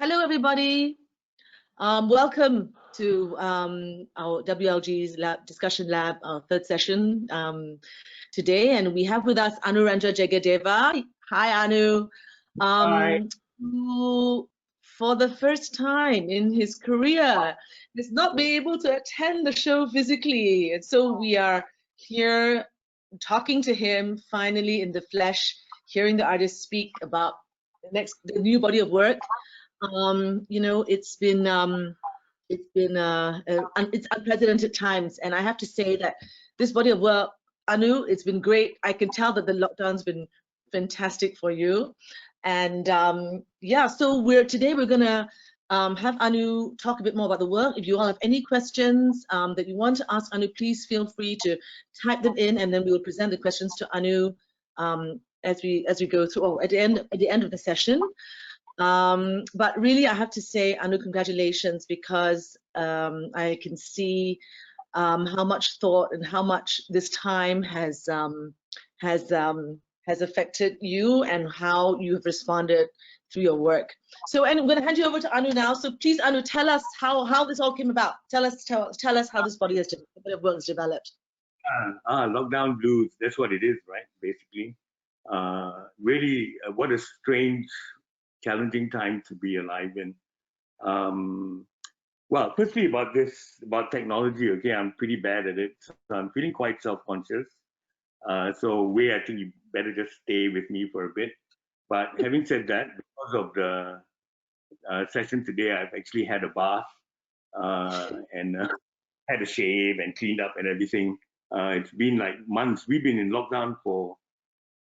Hello, everybody. Welcome to our WLG's discussion lab, third session today. And we have with us Anurendra Jegadeva. Hi, Anu. Hi. Who, for the first time in his career, has not been able to attend the show physically. And so we are here talking to him finally in the flesh, hearing the artist speak about the new body of work. You know, it's unprecedented times, and I have to say that this body of work, Anu, it's been great. I can tell that the lockdown's been fantastic for you, and yeah. So today we're gonna have Anu talk a bit more about the work. If you all have any questions that you want to ask Anu, please feel free to type them in, and then we will present the questions to Anu as we go through. Oh, at the end of the session. But really, I have to say, Anu, congratulations, because I can see how much thought and how much this time has affected you and how you have responded through your work. So, and I'm going to hand you over to Anu now. So, please, Anu, tell us how this all came about. Tell us how this body of work is developed. Lockdown blues. That's what it is, right? Basically, really, what a strange, challenging time to be alive in. Well, firstly about technology, okay, I'm pretty bad at it, so I'm feeling quite self-conscious. So Wei, I think you better just stay with me for a bit. But having said that, because of the session today, I've actually had a bath and had a shave and cleaned up and everything. It's been like months. We've been in lockdown for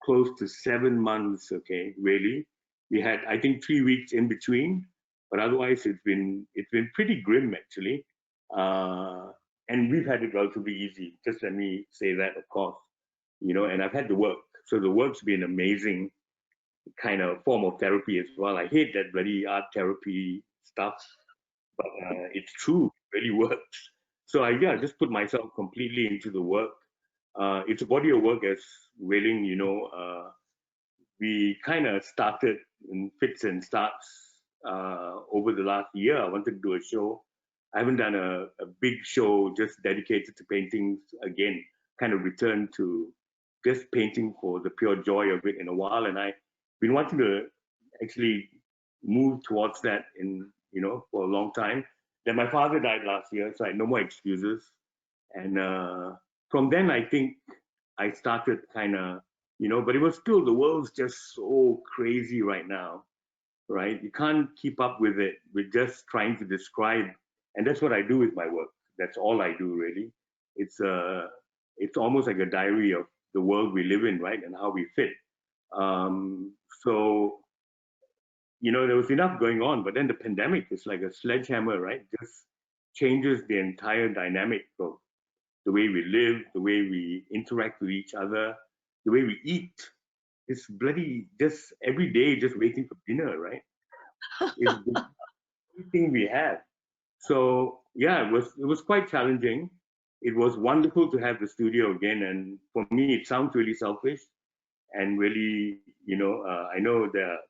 close to 7 months, okay, really. We had, I think, 3 weeks in between, but otherwise it's been pretty grim, actually. And we've had it relatively easy. Just let me say that, of course, you know. And I've had to work, so the work's been amazing, kind of form of therapy as well. I hate that bloody art therapy stuff, but it's true, it really works. So I just put myself completely into the work. It's a body of work, as Wei-Ling, you know. We kind of started in fits and starts over the last year. I wanted to do a show. I haven't done a big show just dedicated to paintings again, kind of returned to just painting for the pure joy of it in a while. And I've been wanting to actually move towards that for a long time. Then my father died last year, so I had no more excuses. And from then, I think I started kind of, but it was still, the world's just so crazy right now, right? You can't keep up with it. We're just trying to describe, and that's what I do with my work. That's all I do, really. It's almost like a diary of the world we live in, right, and how we fit. So, there was enough going on, but then the pandemic is like a sledgehammer, right? Just changes the entire dynamic of the way we live, the way we interact with each other, the way we eat. It's bloody just every day just waiting for dinner, right? It's the only thing we have. So yeah, it was quite challenging. It was wonderful to have the studio again, and for me it sounds really selfish and really, I know there are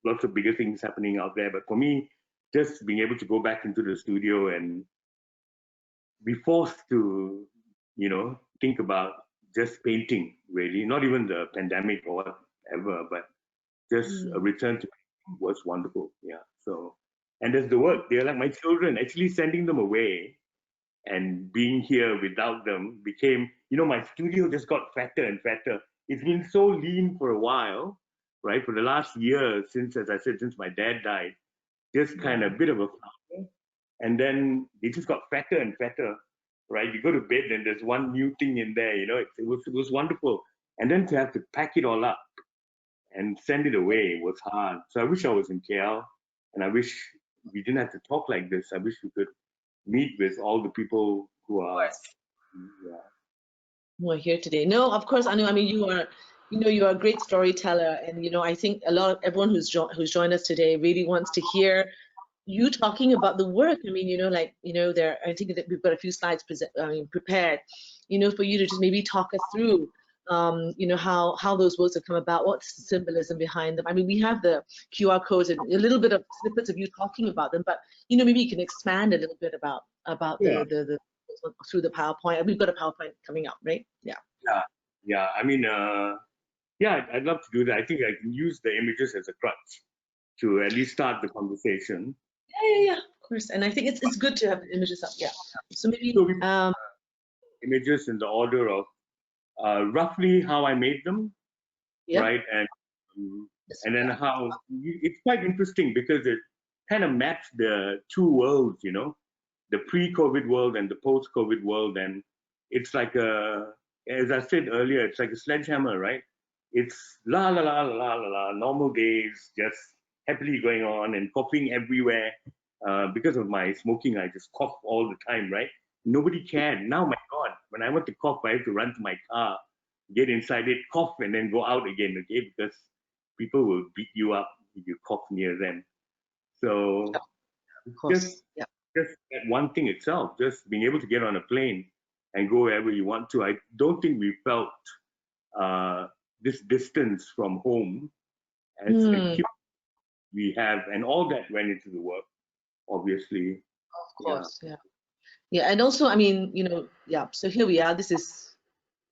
lots of bigger things happening out there, but for me, just being able to go back into the studio and be forced to, think about just painting, really, not even the pandemic or whatever, but just a return to painting was wonderful. Yeah. So, and there's the work. They're like my children. Actually sending them away and being here without them became, my studio just got fatter and fatter. It's been so lean for a while, right? For the last year, since, as I said, since my dad died, just kind of a bit of a flower. And then it just got fatter and fatter, right? You go to bed and there's one new thing in there, it was wonderful. And then to have to pack it all up and send it away was hard. So I wish I was in KL, and I wish we didn't have to talk like this. I wish we could meet with all the people who are who are here today. No, of course, Anu. I mean, you are a great storyteller, and I think everyone who's joined us today really wants to hear you talking about the work. I mean, I think that we've got a few slides prepared, for you to just maybe talk us through you know, how those words have come about, what's the symbolism behind them. I mean, we have the QR codes and a little bit of snippets of you talking about them, but you know, maybe you can expand a little bit about Yeah. the through the PowerPoint. We've got a PowerPoint coming up, right? Yeah. Yeah. I mean, yeah, I'd love to do that. I think I can use the images as a crutch to at least start the conversation. Yeah, of course. And I think it's good to have the images up. Yeah. So maybe So we images in the order of roughly how I made them, yeah. right? And then how it's quite interesting because it kind of maps the two worlds, you know, the pre-COVID world and the post-COVID world, and it's like as I said earlier, it's like a sledgehammer, right? It's la la la la la la la, normal days, just happily going on and coughing everywhere. Because of my smoking, I just cough all the time, right? Nobody cared. Now, my God, when I want to cough, I have to run to my car, get inside it, cough, and then go out again, okay? Because people will beat you up if you cough near them. So Of course. just Yeah. just that one thing itself, just being able to get on a plane and go wherever you want to. I don't think we felt this distance from home as acute we have, and all that went into the work, obviously. Of course. Yeah. Yeah. And also, I mean, you know, yeah. So here we are. This is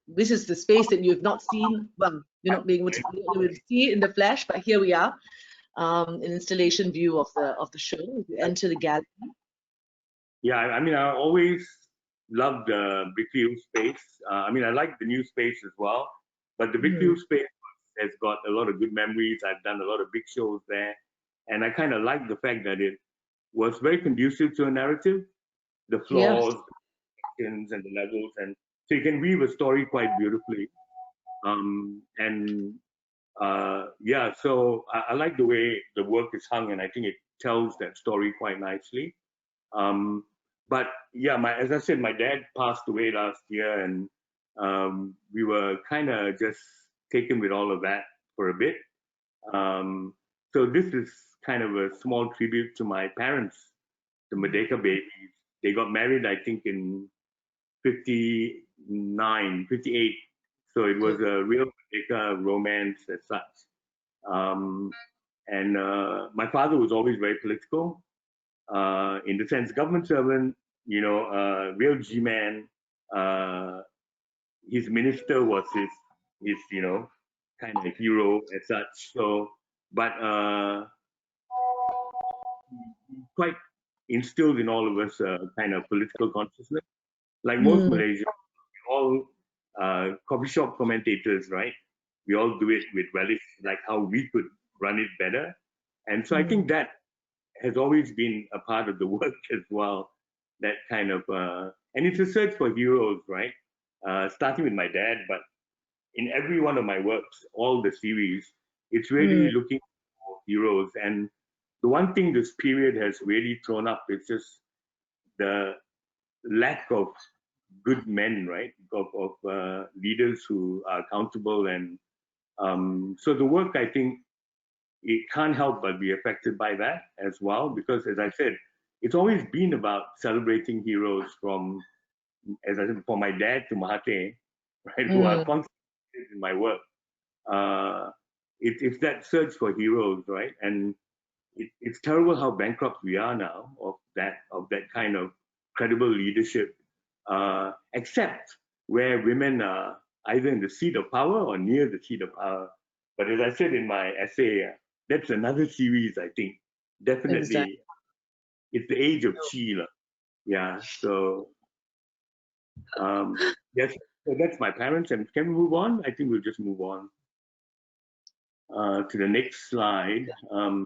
the space that you have not seen. Well, you're not being able to see it in the flesh, but here we are, an installation view of the show. You enter the gallery. Yeah, I mean, I always loved the Brickview space. I mean, I like the new space as well, but the Brickview space has got a lot of good memories. I've done a lot of big shows there, and I kind of like the fact that it was very conducive to a narrative. The floors, the sections, and the levels, and so you can weave a story quite beautifully. And yeah, so I like the way the work is hung, and I think it tells that story quite nicely. But yeah, as I said, my dad passed away last year, and we were kind of just taken with all of that for a bit. So this is kind of a small tribute to my parents, the Merdeka babies. They got married, I think, in 59, 58. So it was a real Merdeka romance as such. And my father was always very political, in the sense government servant, you know, real G-man. His minister was his you know, kind of hero as such. So, but quite instilled in all of us kind of political consciousness. Like most Malaysians, all coffee shop commentators, right? We all do it with relish, like how we could run it better. And so I think that has always been a part of the work as well. That kind of, and it's a search for heroes, right? Starting with my dad, but in every one of my works, all the series, it's really looking for heroes. And the one thing this period has really thrown up is just the lack of good men, right? Of leaders who are accountable. And so the work, I think, it can't help but be affected by that as well, because as I said, it's always been about celebrating heroes from, as I said, from my dad to Mahathir, right, who are constantly in my work. It's that search for heroes, right? And it's terrible how bankrupt we are now of that kind of credible leadership, except where women are either in the seat of power or near the seat of power. But as I said in my essay, that's another series, I think. Definitely, exactly. It's the age of Chi. Yeah, so yes, so that's my parents. And can we move on? I think we'll just move on to the next slide. So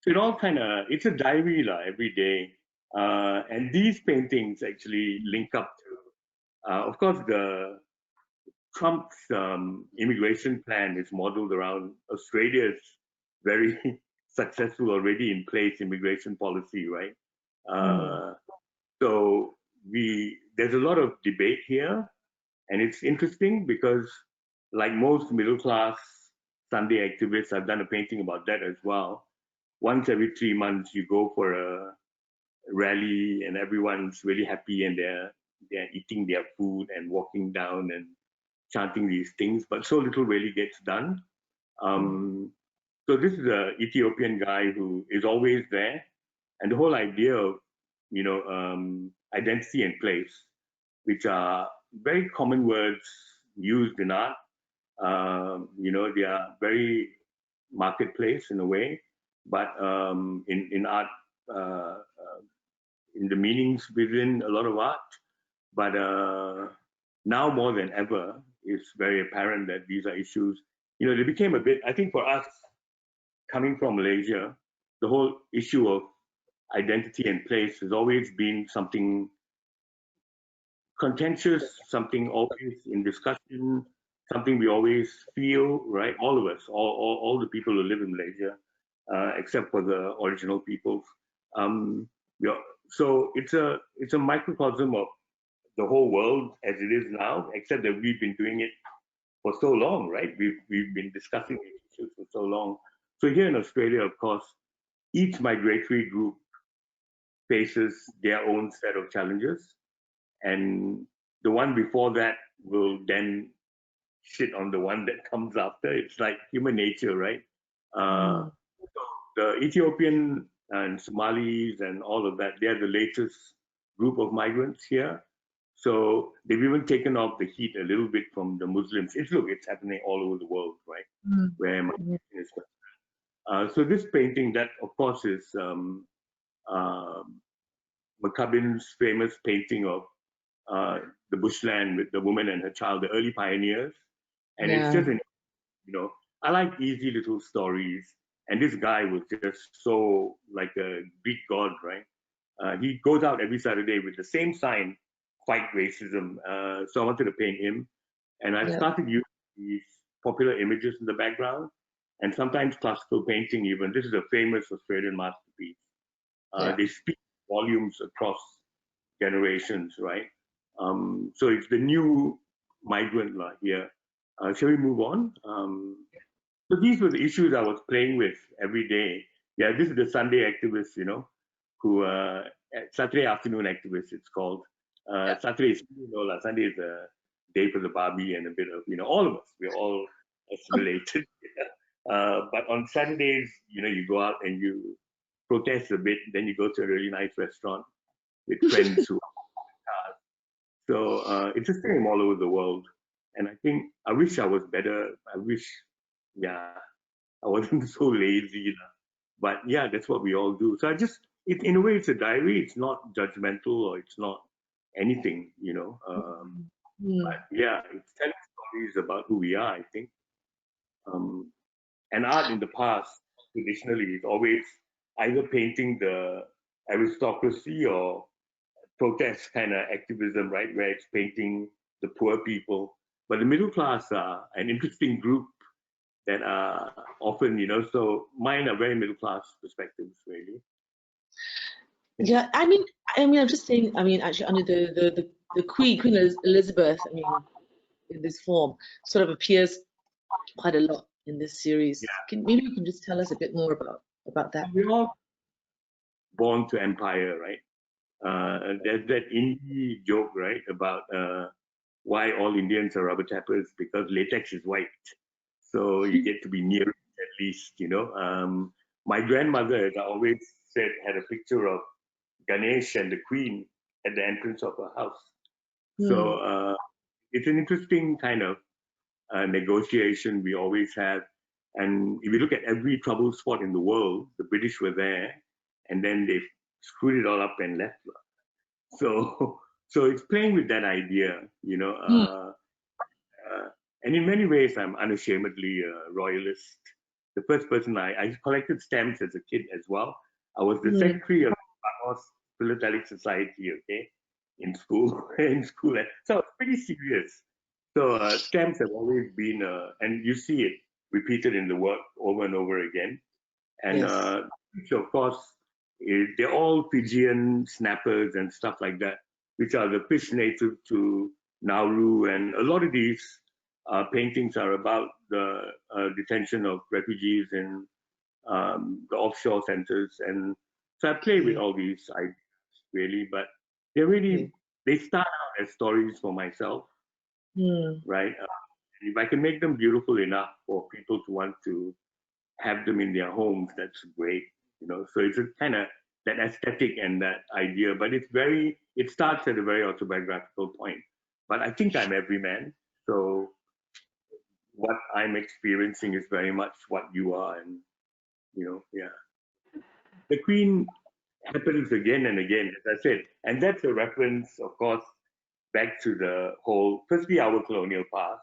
it all kind of, it's a diary every day. And these paintings actually link up to, of course, the Trump's immigration plan is modeled around Australia's very successful, already in place immigration policy, right? So there's a lot of debate here, and it's interesting because, like most middle class Sunday activists, I've done a painting about that as well. Once every 3 months, you go for a rally, and everyone's really happy, and they're eating their food and walking down and chanting these things, but so little really gets done. So this is an Ethiopian guy who is always there, and the whole idea of, identity and place, which are very common words used in art. They are very marketplace in a way, but in art, in the meanings within a lot of art. But now more than ever, it's very apparent that these are issues. They became a bit, I think for us, coming from Malaysia, the whole issue of identity and place has always been something contentious, something always in discussion, something we always feel, right? All of us, all the people who live in Malaysia, except for the original peoples. So it's a microcosm of the whole world as it is now, except that we've been doing it for so long, right? We've been discussing these issues for so long. So here in Australia, of course, each migratory group faces their own set of challenges, and the one before that will then shit on the one that comes after. It's like human nature, right? The Ethiopian and Somalis and all of that, they're the latest group of migrants here. So they've even taken off the heat a little bit from the Muslims. It's happening all over the world, right? Where migration is concerned. So this painting, that of course is Maccabe's famous painting of the bushland with the woman and her child, the early pioneers. And it's just, I like easy little stories. And this guy was just so like a Greek god, right? He goes out every Saturday with the same sign, fight racism. So I wanted to paint him. And I started using these popular images in the background, and sometimes classical painting even. This is a famous Australian masterpiece. They speak volumes across generations, right? So it's the new migrant here. Shall we move on? So these were the issues I was playing with every day. Yeah, this is the Sunday activist, who Saturday afternoon activist, it's called. Saturday is, Sunday is a day for the Barbie and a bit of, all of us, we're all assimilated. But on Saturdays, you go out and you protest a bit, then you go to a really nice restaurant with friends who so it's the same all over the world. And I wish I was better. I wish, I wasn't so lazy. But yeah, that's what we all do. So in a way, it's a diary. It's not judgmental or it's not anything, But yeah, it's telling stories about who we are, I think. And art in the past, traditionally, is always either painting the aristocracy or protest kind of activism, right, where it's painting the poor people. But the middle class are an interesting group that are often, so mine are very middle class perspectives, really. Yeah, I mean, I'm just saying. Actually, under the Queen Elizabeth, in this form, sort of appears quite a lot in this series. Yeah. Maybe you can just tell us a bit more about that. We're all born to empire, right? There's that indie joke, right, about why all Indians are rubber tappers, because latex is white. So you get to be near it at least, My grandmother, as I always said, had a picture of Ganesh and the Queen at the entrance of her house. So it's an interesting kind of negotiation we always have. And if you look at every trouble spot in the world, the British were there, and then they screwed it all up and left. So it's playing with that idea, and in many ways, I'm unashamedly a royalist. The first person I collected stamps as a kid as well. I was the secretary of the Philatelic Society, in school. So I was pretty serious. So stamps have always been, and you see it repeated in the work over and over again. And which of course, they're all Fijian snappers and stuff like that, which are the fish native to Nauru. And a lot of these paintings are about the detention of refugees in the offshore centers. And so I play with all these ideas, really, but they start out as stories for myself, right? If I can make them beautiful enough for people to want to have them in their homes, that's great, you know. So it's a kind of that aesthetic and that idea, but it starts at a very autobiographical point. But I think I'm every man, so what I'm experiencing is very much what you are, and you know, yeah. The Queen happens again and again, as I said, and that's a reference, of course, back to the whole, firstly, our colonial past,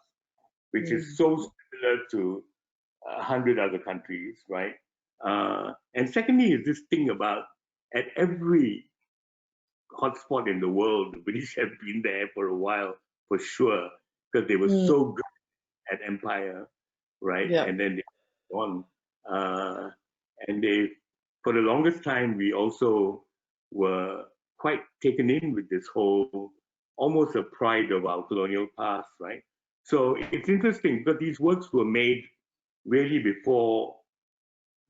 which is so similar to 100 other countries, right? And secondly, is this thing about at every hotspot in the world, the British have been there for a while, for sure, because they were so good at empire, right? Yeah. And then they on, and they, for the longest time, we also were quite taken in with this whole, almost a pride of our colonial past, right? So it's interesting because these works were made really before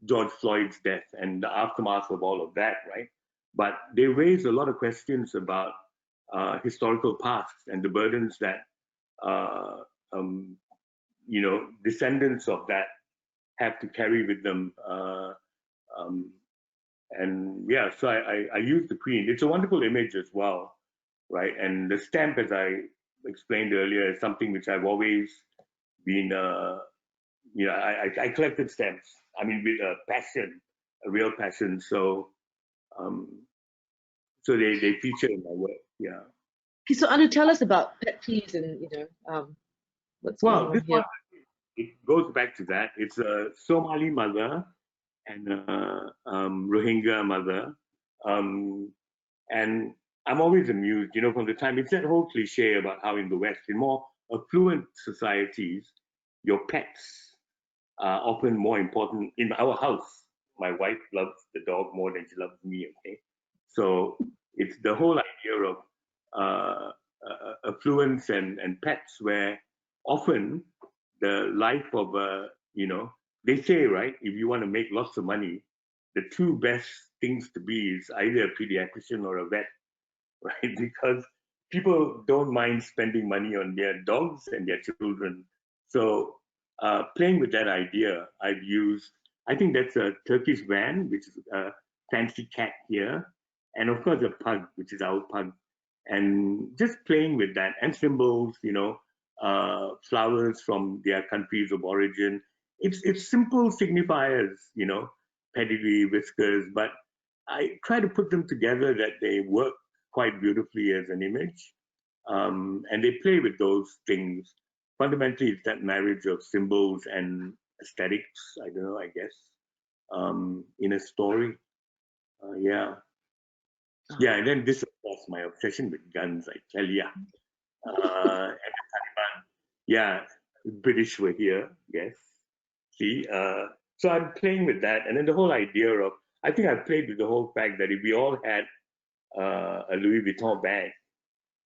George Floyd's death and the aftermath of all of that, right? But they raise a lot of questions about historical past and the burdens that uh, um, you know, descendants of that have to carry with them. Um, and yeah, so I use the Queen. It's a wonderful image as well, right? And the stamp, as I explained earlier, is something which I've always been, you know, I collected stamps. I mean, with a passion, a real passion. So, um, so they feature in my work. Yeah. Okay, so Anu, tell us about pet peeves and what's going Well, on this here. one, it goes back to that. It's a Somali mother and a Rohingya mother. Um, and I'm always amused, you know, from the time, it's that whole cliche about how in the West, in more affluent societies, your pets are often more important. In our house, my wife loves the dog more than she loves me, okay? So it's the whole idea of affluence and pets, where often the life of you know, they say, right, if you want to make lots of money, the two best things to be is either a pediatrician or a vet, right? Because people don't mind spending money on their dogs and their children. So playing with that idea, I've used, I think that's a Turkish van, which is a fancy cat here, and of course a pug, which is our pug, and just playing with that and symbols, you know, flowers from their countries of origin. It's simple signifiers, you know, pedigree, whiskers, but I try to put them together that they work quite beautifully as an image. And they play with those things. Fundamentally, it's that marriage of symbols and aesthetics, I don't know, I guess, in a story. Yeah. Yeah, and then this, of course, my obsession with guns, I tell ya. And the Taliban. Yeah, British were here, yes. See, so I'm playing with that. And then the whole idea of, I think I played with the whole fact that if we all had a Louis Vuitton bag,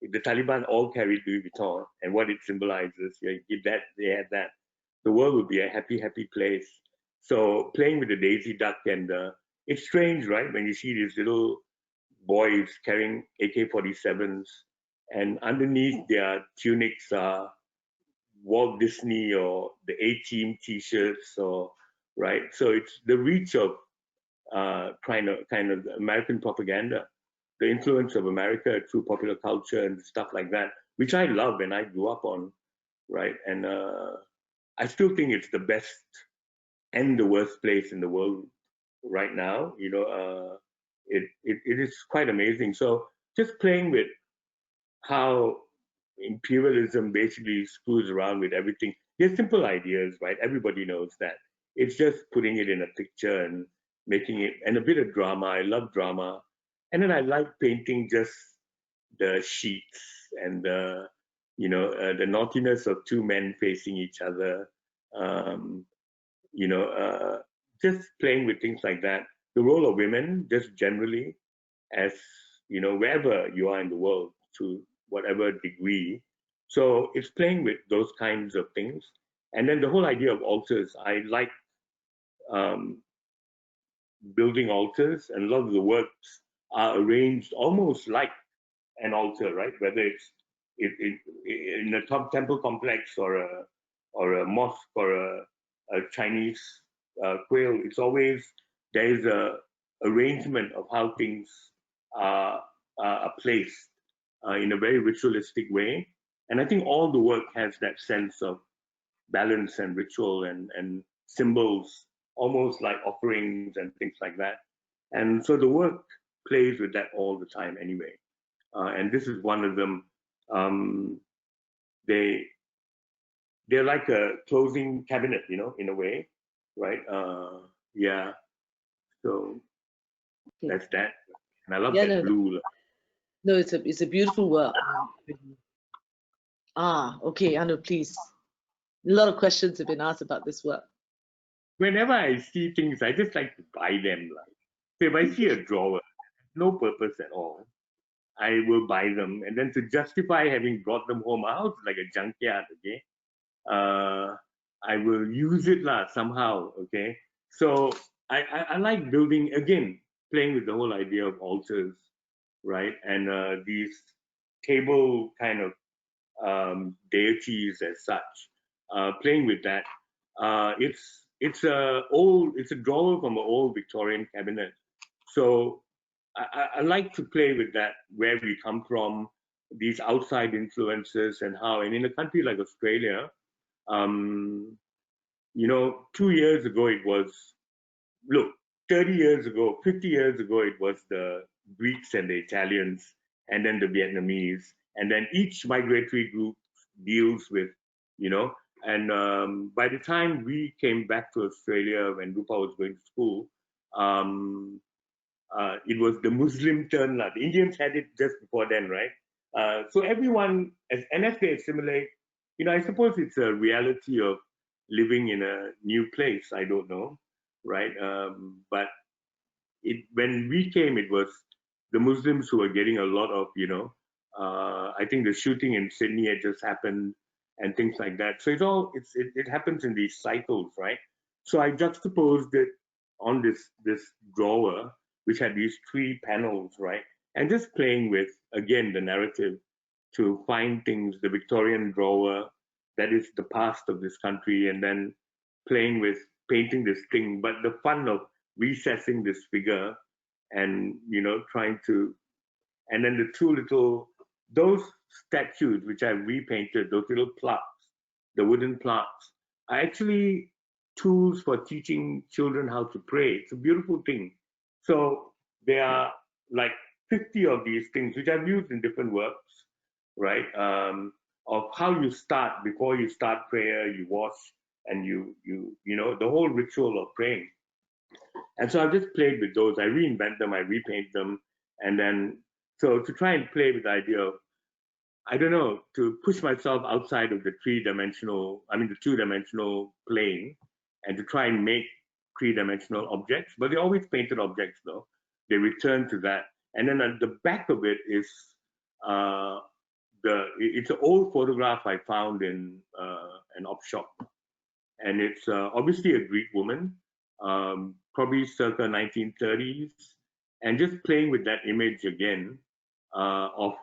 if the Taliban all carried Louis Vuitton and what it symbolizes, yeah, if that they had that, the world would be a happy, happy place. So playing with the Daisy Duck and it's strange, right? When you see these little boys carrying AK-47s and underneath their tunics are Walt Disney or the A-Team T-shirts, or right. So it's the reach of kind of American propaganda, the influence of America through popular culture and stuff like that, which I love and I grew up on, right? And I still think it's the best and the worst place in the world right now. You know, it is quite amazing. So just playing with how imperialism basically screws around with everything. They're simple ideas, right? Everybody knows that. It's just putting it in a picture and making it, and a bit of drama. I love drama. And then I like painting just the sheets and the, you know, the naughtiness of two men facing each other. Um, you know, just playing with things like that. The role of women, just generally, as you know, wherever you are in the world, to whatever degree. So it's playing with those kinds of things. And then the whole idea of altars, I like um, building altars, and a lot of the works are arranged almost like an altar, right? Whether it's in a top temple complex or a mosque or a Chinese quail, it's always there is a arrangement of how things are placed in a very ritualistic way. And I think all the work has that sense of balance and ritual and symbols, almost like offerings and things like that. And so the work plays with that all the time anyway. And this is one of them. They're like a closing cabinet, you know, in a way, right? Yeah. So that's that. And I love Yeah, that blue. No, it's a beautiful work. Okay, Anu, please. A lot of questions have been asked about this work. Whenever I see things, I just like to buy them. Like, so if I see a drawer, no purpose at all, I will buy them. And then to justify having brought them home, my house is like a junkyard, okay? I will use it somehow, okay? So I like building, again, playing with the whole idea of altars, right? And these table kind of deities as such, playing with that. It's a drawer from an old Victorian cabinet. So I like to play with that, where we come from, these outside influences, and how. And in a country like Australia, you know, 2 years ago it was, look, 30 years ago, 50 years ago, it was the Greeks and the Italians, and then the Vietnamese, and then each migratory group deals with, you know, and by the time we came back to Australia when Rupa was going to school, it was the Muslim turn. The Indians had it just before then, right? So everyone, as they assimilate, you know, I suppose it's a reality of living in a new place. I don't know, right? But when we came, it was the Muslims who were getting a lot of, you know, I think the shooting in Sydney had just happened and things like that. So it happens in these cycles, right? So I juxtaposed it on this drawer, which had these 3 panels, right? And just playing with, again, the narrative to find things, the Victorian drawer, that is the past of this country, and then playing with painting this thing, but the fun of recessing this figure and, you know, trying to, and then the 2 little, those statues which I repainted, those little plaques, the wooden plaques, are actually tools for teaching children how to pray. It's a beautiful thing. So there are like 50 of these things which I've used in different works, right? Of how you start, before you start prayer, you wash, and you know, the whole ritual of praying. And so I've just played with those. I reinvent them, I repaint them, and then so to try and play with the idea of, I don't know, to push myself outside of the 2-dimensional plane, and to try and make 3-dimensional objects. But they're always painted objects, though. They return to that. And then at the back of it is it's an old photograph I found in an op shop, and it's obviously a Greek woman, probably circa 1930s, and just playing with that image again of,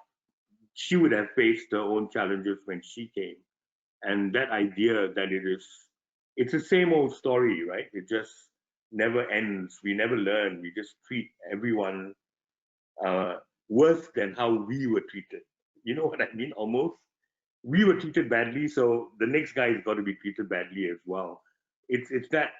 she would have faced her own challenges when she came, and that idea that it's the same old story, right? It just never ends. We never learn. We just treat everyone worse than how we were treated. You know what I mean? Almost. We were treated badly, so the next guy has got to be treated badly as well. It's that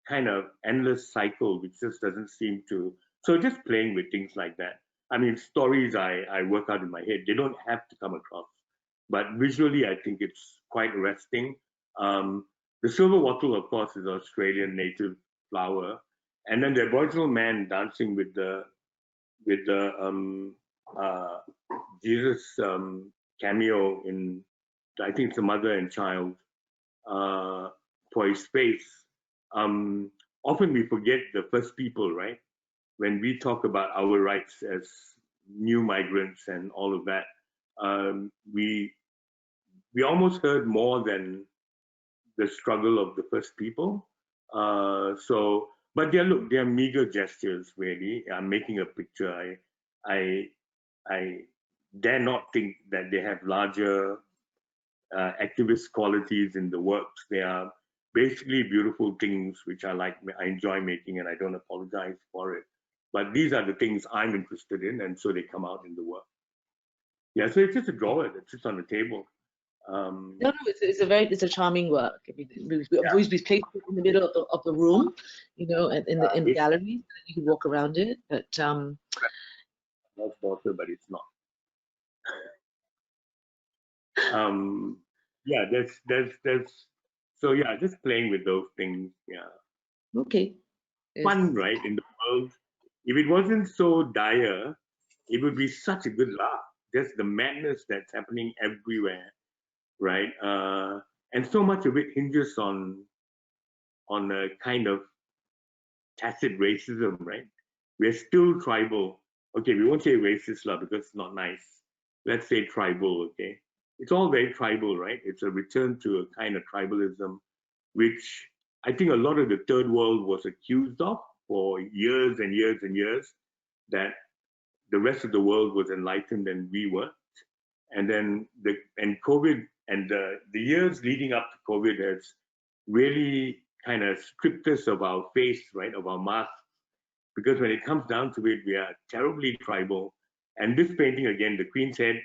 kind of endless cycle which just doesn't seem to. So just playing with things like that. I mean, stories I work out in my head, they don't have to come across, but visually I think it's quite arresting. The silver wattle, of course, is an Australian native flower, and then the Aboriginal man dancing with the Jesus cameo in, I think it's a mother and child, for his face. Often we forget the first people, right? When we talk about our rights as new migrants and all of that, we almost heard more than the struggle of the first people. But they're meager gestures, really. I'm making a picture. I dare not think that they have larger activist qualities in the works. They are basically beautiful things which I enjoy making, and I don't apologize for it. But these are the things I'm interested in, and so they come out in the work. Yeah, so it's just a drawer that sits on the table. No, it's a charming work. I mean, we placed it in the middle of the room, you know, in the gallery. You can walk around it, but That's daughter, but it's not. Yeah, that's so yeah, just playing with those things. Yeah, okay. fun, right? In the world, if it wasn't so dire, it would be such a good laugh. Just the madness that's happening everywhere, right? And so much of it hinges on a kind of tacit racism, right? We're still tribal. Okay, we won't say racist lah because it's not nice. Let's say tribal, okay? It's all very tribal, right? It's a return to a kind of tribalism, which I think a lot of the third world was accused of for years and years and years, that the rest of the world was enlightened and we weren't. And then COVID and the years leading up to COVID has really kind of stripped us of our face, right, of our mask, because when it comes down to it, we are terribly tribal. And this painting, again, the Queen's Head,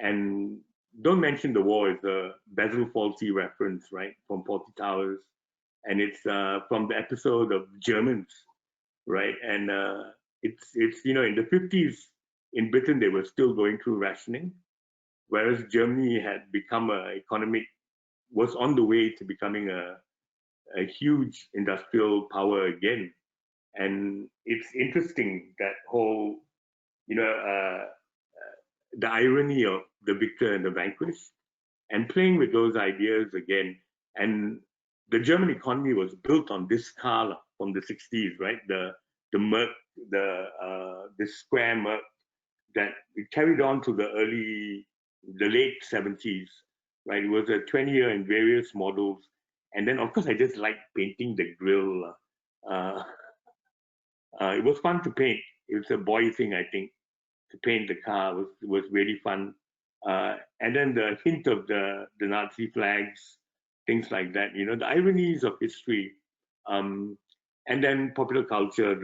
and don't mention the war, is a Basil Fawlty reference, right, from 40 Towers. And it's from the episode of Germans, right? And it's you know, in the 50s in Britain, they were still going through rationing, whereas Germany had become was on the way to becoming a huge industrial power again. And it's interesting, that whole, you know, the irony of the victor and the vanquished, and playing with those ideas again. And the German economy was built on this car from the 60s, right? The Merc, the square Merc, that it carried on to the late 70s, right? It was a 20-year in various models. And then, of course, I just liked painting the grill. It was fun to paint. It was a boy thing, I think, to paint the car was really fun. And then the hint of the Nazi flags, things like that, you know, the ironies of history. And then popular culture,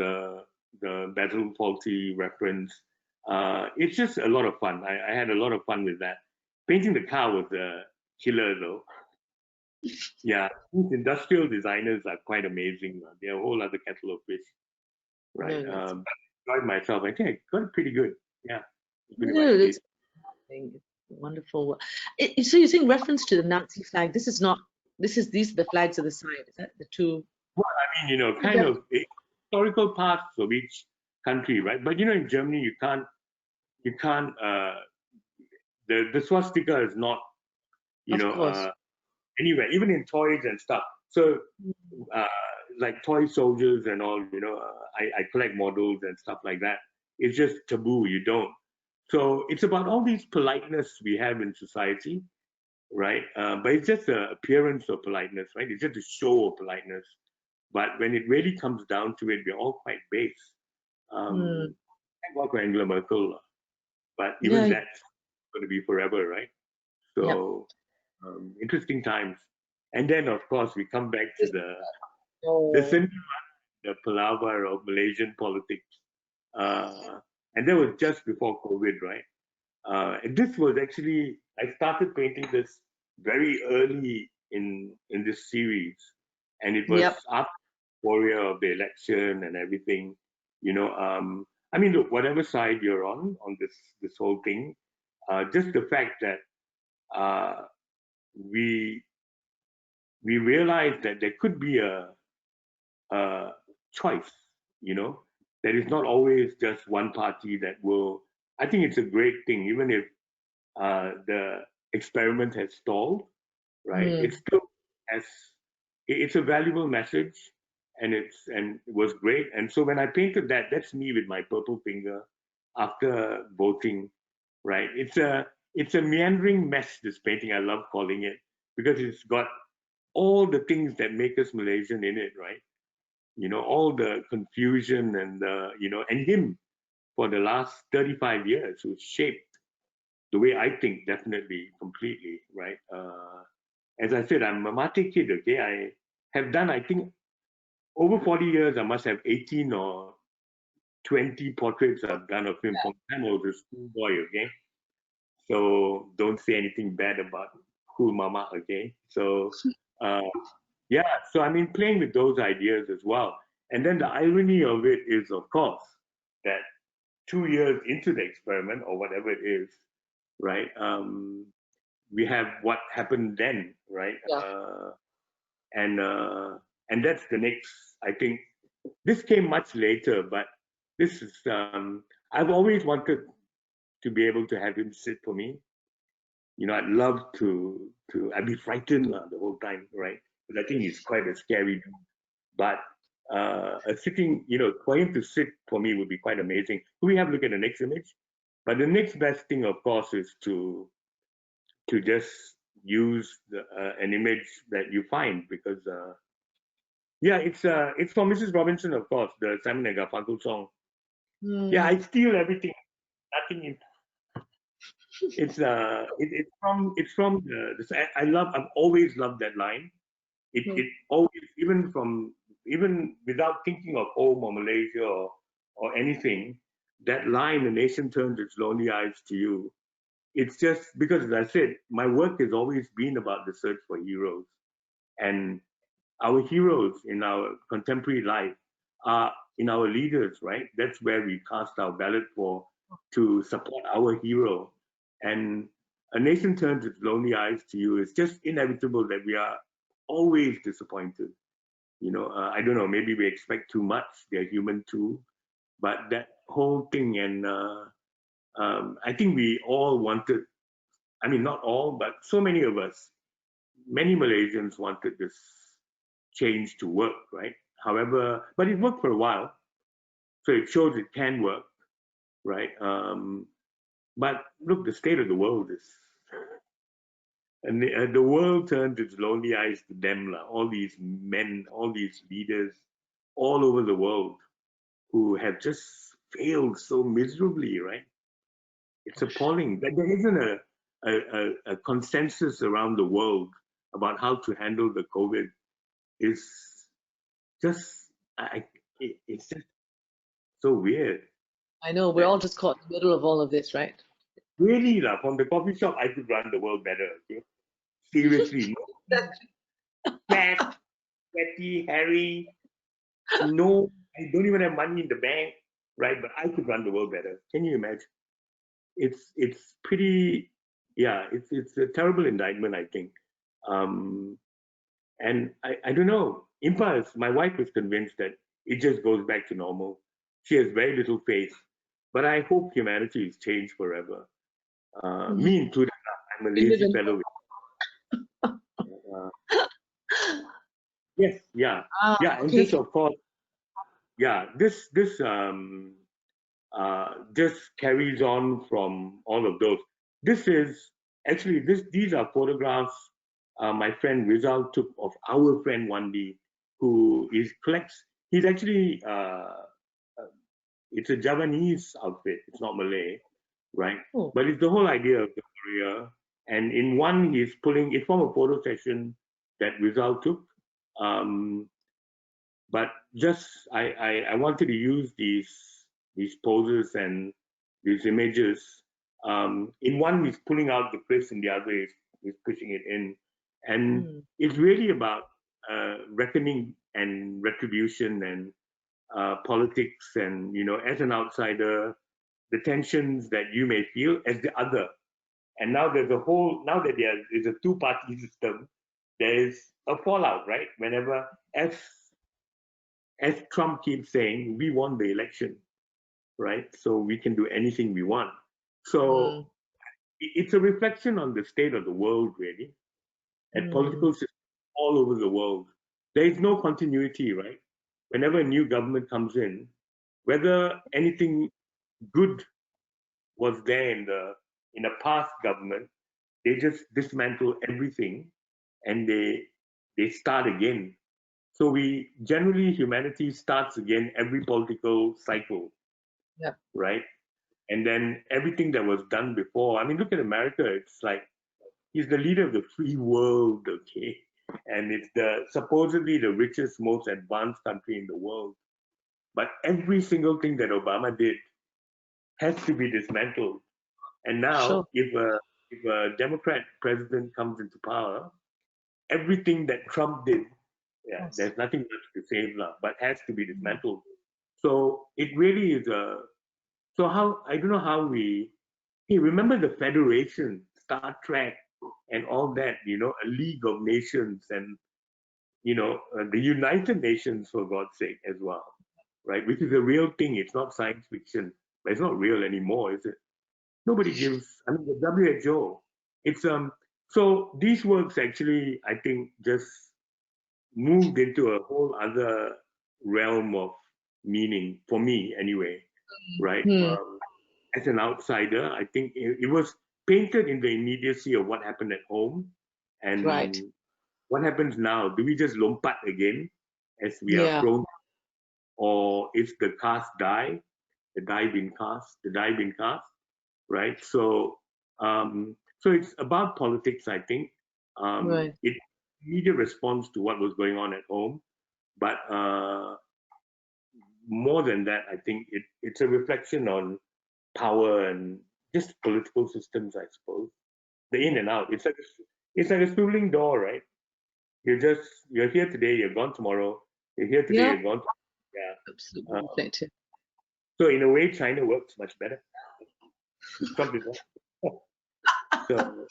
the Basil Fawlty reference. It's just a lot of fun. I had a lot of fun with that. Painting the car was a killer, though. Yeah, industrial designers are quite amazing. They're a whole other kettle of fish, right? No, I enjoyed myself. I think I got it pretty good. Yeah. no, it's wonderful. So you're saying reference to the Nazi flag. These are the flags of the side. Is that the two? Well, I mean, you know, kind of historical parts of each country, right? But you know, in Germany, you can't. The swastika is not, you know, anywhere, even in toys and stuff. So, like toy soldiers and all, you know, I collect models and stuff like that. It's just taboo. You don't. So it's about all these politeness we have in society, right? But it's just an appearance of politeness, right? It's just a show of politeness. But when it really comes down to it, we're all quite base. Thank God for Angela Merkel, but even that's going to be forever, right? So interesting times. And then, of course, we come back to the palaver of Malaysian politics. And that was just before COVID, right? And this was actually, I started painting this very early in this series. And it was after the warrior of the election and everything, you know. I mean, look, whatever side you're on this whole thing, just the fact that we realized that there could be a choice, you know. There is not always just one party that will. I think it's a great thing, even if the experiment has stalled, right? It still has. It's a valuable message, and it was great. And so when I painted that, that's me with my purple finger after voting, right? It's a meandering mess, this painting. I love calling it, because it's got all the things that make us Malaysian in it, right? You know, all the confusion and you know, and him, for the last 35 years, who shaped the way I think, definitely, completely, right? As I said, I'm a Mate kid, okay? I have done, I think, over 40 years, I must have 18 or 20 portraits I've done of him from the time I was a schoolboy, okay? So don't say anything bad about Cool Mama, okay? So, yeah, so I mean, playing with those ideas as well. And then the irony of it is, of course, that 2 years into the experiment or whatever it is, right? We have what happened then, right? Yeah. And that's the next. I think this came much later, but this is. I've always wanted to be able to have him sit for me. You know, I'd love to. I'd be frightened the whole time, right? Because I think he's quite a scary dude. But a sitting, you know, for him to sit for me would be quite amazing. Can we have a look at the next image? But the next best thing, of course, is to just use an image that you find, because yeah, it's from Mrs. Robinson, of course, the Simon and Garfunkel song. Yeah, I steal everything, nothing in. It's from the I've always loved that line. It always, even without thinking of home or Malaysia or anything, that line, the nation turns its lonely eyes to you. It's just because, as I said, my work has always been about the search for heroes, and our heroes in our contemporary life are in our leaders, right? That's where we cast our ballot for, to support our hero. And a nation turns its lonely eyes to you. It's just inevitable that we are always disappointed. You know, I don't know, maybe we expect too much. They're human too. But that whole thing, and I think we all wanted, I mean, not all, but so many of us, many Malaysians wanted this change to work, right? However, but it worked for a while. So it shows it can work, right? But look, the state of the world is, and the world turns its lonely eyes to them, all these men, all these leaders all over the world who have just failed so miserably, right? It's appalling that there isn't a consensus around the world about how to handle the COVID. Is just, it's just so weird. I know, we're all just caught in the middle of all of this, right? Really, from the coffee shop, I could run the world better. Okay? Seriously, no fat, sweaty, hairy. No, I don't even have money in the bank, right? But I could run the world better. Can you imagine? It's pretty, yeah. It's a terrible indictment, I think. And I don't know. Impa, my wife is convinced that it just goes back to normal. She has very little faith, but I hope humanity is changed forever. Me included. I'm a lazy fellow. Yes, yeah, yeah, and Okay. this, of course, yeah, this just carries on from all of those. This is actually these are photographs my friend Rizal took of our friend Wandi, who is collects. He's actually it's a Javanese outfit. It's not Malay, right? Oh. But it's the whole idea of the career. And in one, he's pulling it from a photo session that Rizal took. But just I wanted to use these poses and these images. In one, he's pulling out the crisp, and the other is he's pushing it in, and it's really about reckoning and retribution and politics, and as an outsider, the tensions that you may feel as the other. And now now that there is a two-party system, there is a fallout, right? Whenever, as Trump keeps saying, we won the election, right? So we can do anything we want. So it's a reflection on the state of the world, really, and political systems all over the world. There is no continuity, right? Whenever a new government comes in, whether anything good was there in a past government, they just dismantle everything and they start again. So humanity starts again every political cycle. Yeah. right? And then everything that was done before. I mean, look at America. It's like he's the leader of the free world, okay? And it's the supposedly the richest, most advanced country in the world. But every single thing that Obama did has to be dismantled. And Sure. now, if a Democrat president comes into power, everything that Trump did, yeah, Yes. there's nothing much to save now, but has to be dismantled. So it really is a. So how I don't know how we. Hey, remember the Federation, Star Trek, and all that? You know, a League of Nations, and the United Nations, for God's sake, as well, right? Which is a real thing. It's not science fiction, but it's not real anymore, is it? Nobody gives. I mean, the WHO. It's So these works actually, I think, just moved into a whole other realm of meaning for me, anyway. Right? Hmm. As an outsider, I think it was painted in the immediacy of what happened at home, Right. and what happens now. Do we just lompat again as we are Yeah. prone, or is the cast die? The die been cast? The die been cast? Right? So it's about politics, I think. Right. It immediate response to what was going on at home, but more than that, I think it's a reflection on power and just political systems, I suppose. The in and out. It's like a swirling door, right? You're here today, you're gone tomorrow. You're here today, Yeah. you're gone. Yeah. Absolutely reflective. So in a way, China works much better. Trump is not. So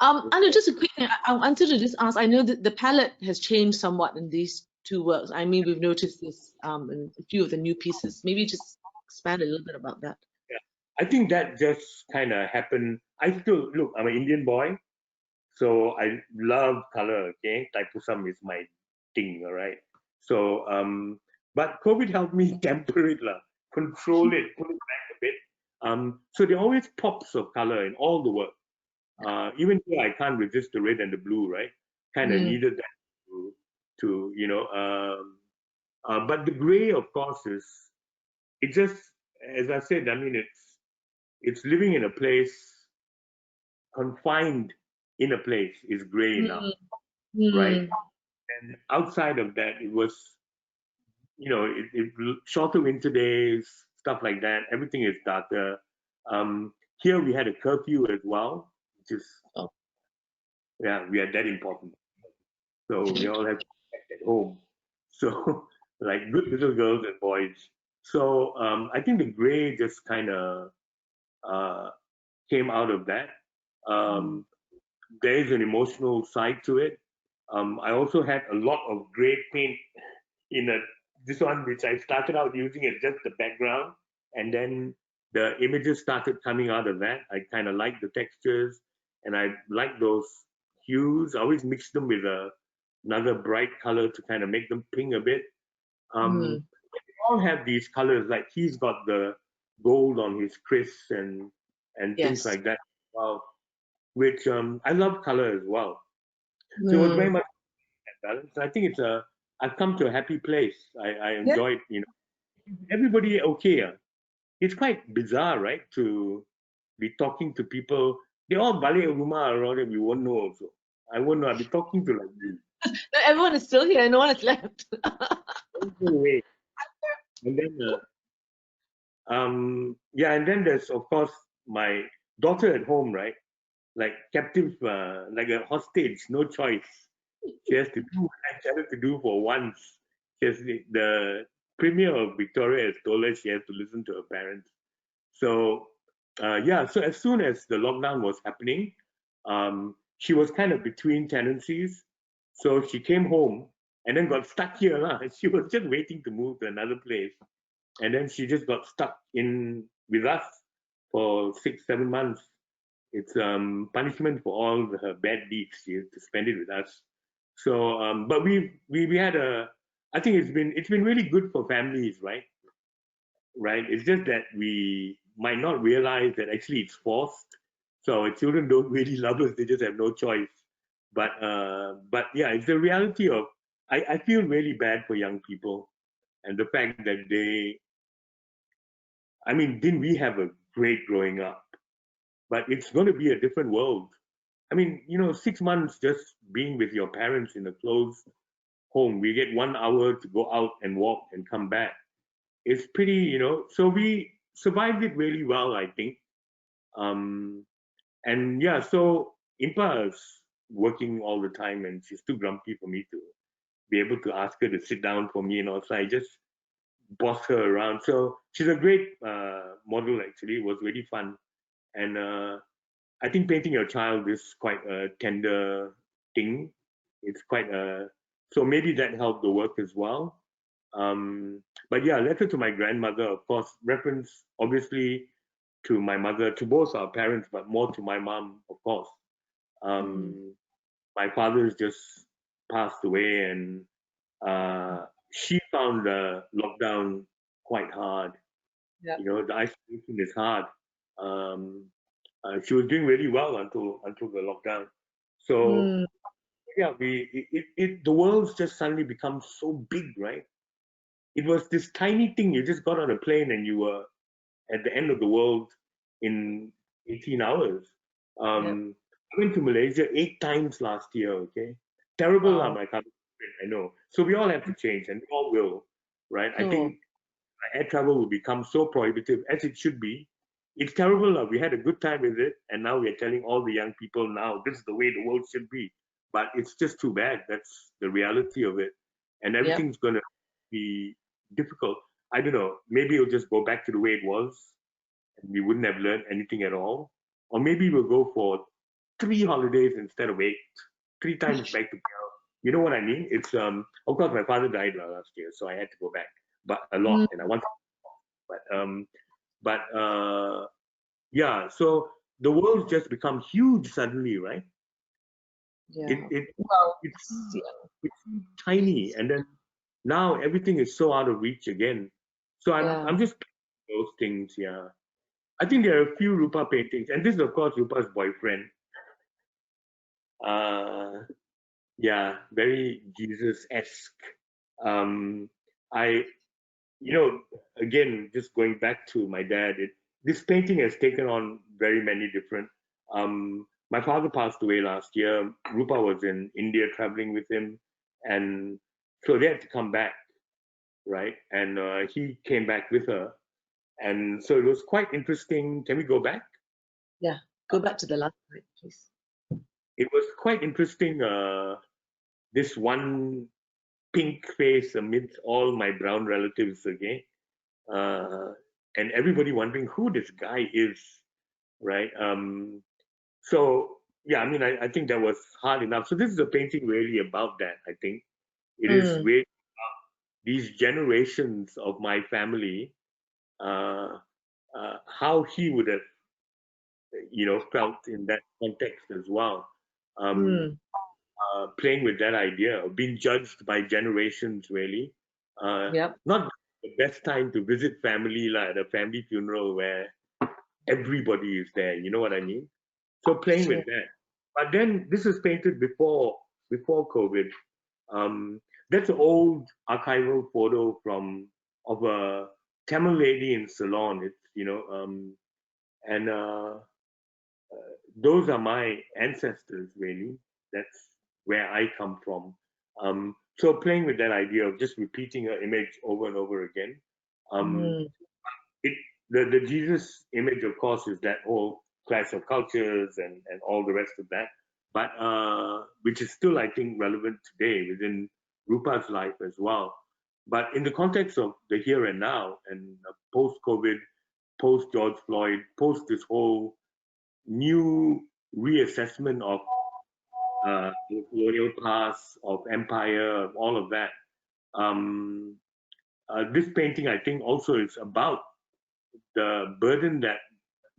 Anu, just a quick thing. I wanted to just ask. I know that the palette has changed somewhat in these two works. I mean, we've noticed this in a few of the new pieces. Maybe just expand a little bit about that. yeah, I think that just kind of happened. I still look. I'm an Indian boy, so I love color. Okay, Taipusam is my thing. All right. So but COVID helped me temper it, lah, control it, pull it back a bit. So there are always pops of color in all the work. Even here, I can't resist the red and the blue, right? Kind of Mm, needed that to but the gray, of course, is it just as I said. I mean, it's living in a place, confined in a place is gray enough, mm, right? mm. And outside of that, it was shorter winter days, stuff like that. Everything is darker. Here we had a curfew as well, which is Oh. yeah, we are that important. So we all have to be at home. So like good little girls and boys. So I think the gray just kind of uh, came out of that. Mm. Um, there is an emotional side to it. I also had a lot of gray paint in this one, which I started out using as just the background, and then the images started coming out of that. I kind of like the textures, and I like those hues. I always mix them with another bright color to kind of make them ping a bit. Mm. They all have these colors. Like he's got the gold on his kris and things Yes. like that. Wow, which I love color as well. So it was very Mm. much balance. I think I've come to a happy place. I Yeah. enjoy it. Everybody okay. It's quite bizarre, right? To be talking to people. They all balik rumah around it. We won't know also. I won't know. I'll be talking to like you. No, everyone is still here. No one has left. No way. And then yeah, and then there's of course my daughter at home, right? Like captive, like a hostage, no choice. She has to do what I tell her to do for once. The Premier of Victoria has told her she has to listen to her parents. So yeah, so as soon as the lockdown was happening, she was kind of between tenancies. So she came home and then got stuck here. Lah. She was just waiting to move to another place. And then she just got stuck in with us for 6, 7 months. It's punishment for all her bad deeds. She has to spend it with us. So, but we had a. I think it's been really good for families, right? Right. It's just that we might not realize that actually it's forced. So our children don't really love us; they just have no choice. But yeah, it's the reality of. I feel really bad for young people and the fact that I mean, didn't we have a great growing up? But it's going to be a different world. I mean, 6 months just being with your parents in a closed home, we get 1 hour to go out and walk and come back. It's pretty, so we survived it really well, I think. Um, and yeah, so Impa is working all the time and she's too grumpy for me to be able to ask her to sit down for me and also I just boss her around. So she's a great model actually. It was really fun. And I think painting your child is quite a tender thing. It's quite a, so maybe that helped the work as well. But yeah, letter to my grandmother, of course, reference obviously to my mother, to both our parents, but more to my mom, of course. My father's just passed away, and she found the lockdown quite hard. Yeah. The isolation is hard. She was doing really well until the lockdown. So Mm. yeah, the world's just suddenly become so big, right? It was this tiny thing. You just got on a plane and you were at the end of the world in 18 hours. Yep. I went to Malaysia 8 times last year. Okay, terrible, lah, Wow. my country. I know. So we all have to change, and we all will, right? I Sure. think air travel will become so prohibitive as it should be. It's terrible. Lah. We had a good time with it, and now we are telling all the young people now this is the way the world should be. But it's just too bad. That's the reality of it, and Yep. everything's gonna be difficult. I don't know. Maybe it'll just go back to the way it was, and we wouldn't have learned anything at all. Or maybe we'll go for 3 holidays instead of 8, 3 times back to Kerala. You know what I mean? It's of course my father died last year, so I had to go back, but a lot, Mm. and I wanted, but yeah. So the world's just become huge suddenly, right? It Yeah. it Well, it's yeah. it's tiny, and then now everything is so out of reach again. So Yeah. I'm just those things, yeah. I think there are a few Rupa paintings, and this is of course Rupa's boyfriend. Uh, yeah, very Jesus-esque. Um, I, again, just going back to my dad, this painting has taken on very many different. My father passed away last year. Rupa was in India traveling with him, and so they had to come back, right? And he came back with her, and so it was quite interesting. Can we go back? Yeah. Go back to the last slide, please. It was quite interesting. This one pink face amidst all my brown relatives again, and everybody wondering who this guy is, right? So yeah, I mean, I think that was hard enough. So this is a painting really about that. I think it is Mm. really these generations of my family, uh, how he would have, felt in that context as well. Um, Mm. Playing with that idea of being judged by generations, really. Yep. Not the best time to visit family like at a family funeral where everybody is there. You know what I mean? So playing Sure. with that. But then this was painted before COVID. Um, that's an old archival photo of a Tamil lady in Ceylon. It's and those are my ancestors really. That's where I come from. So playing with that idea of just repeating an image over and over again. Um, Mm. it the Jesus image, of course, is that whole clash of cultures and all the rest of that. But which is still, I think, relevant today within Rupa's life as well. But in the context of the here and now and post-COVID, post George Floyd, post this whole new reassessment of the colonial past, of empire, of all of that. Um, this painting, I think, also is about the burden that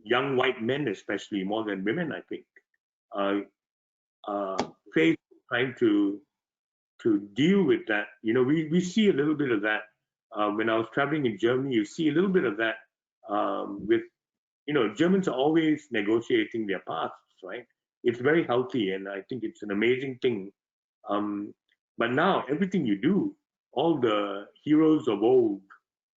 young white men, especially more than women, I think, uh, face trying to deal with that. We see a little bit of that when I was traveling in Germany. You see a little bit of that with Germans are always negotiating their pasts, right? It's very healthy, and I think it's an amazing thing. Um, but now everything you do, all the heroes of old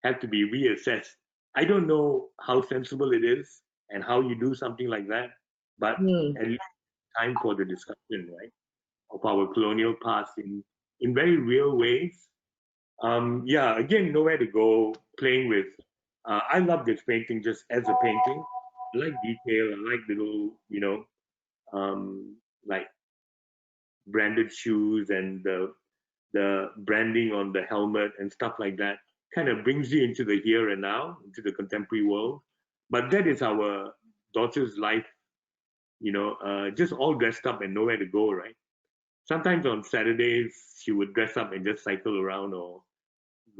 have to be reassessed. I don't know how sensible it is and how you do something like that, but Mm. at least time for the discussion, right, of our colonial past in very real ways. Yeah, again, nowhere to go, playing with. I love this painting just as a painting. I like detail. I like little, like branded shoes and the branding on the helmet and stuff like that. Kind of brings you into the here and now, into the contemporary world. But that is our daughter's life, just all dressed up and nowhere to go, right? Sometimes on Saturdays, she would dress up and just cycle around or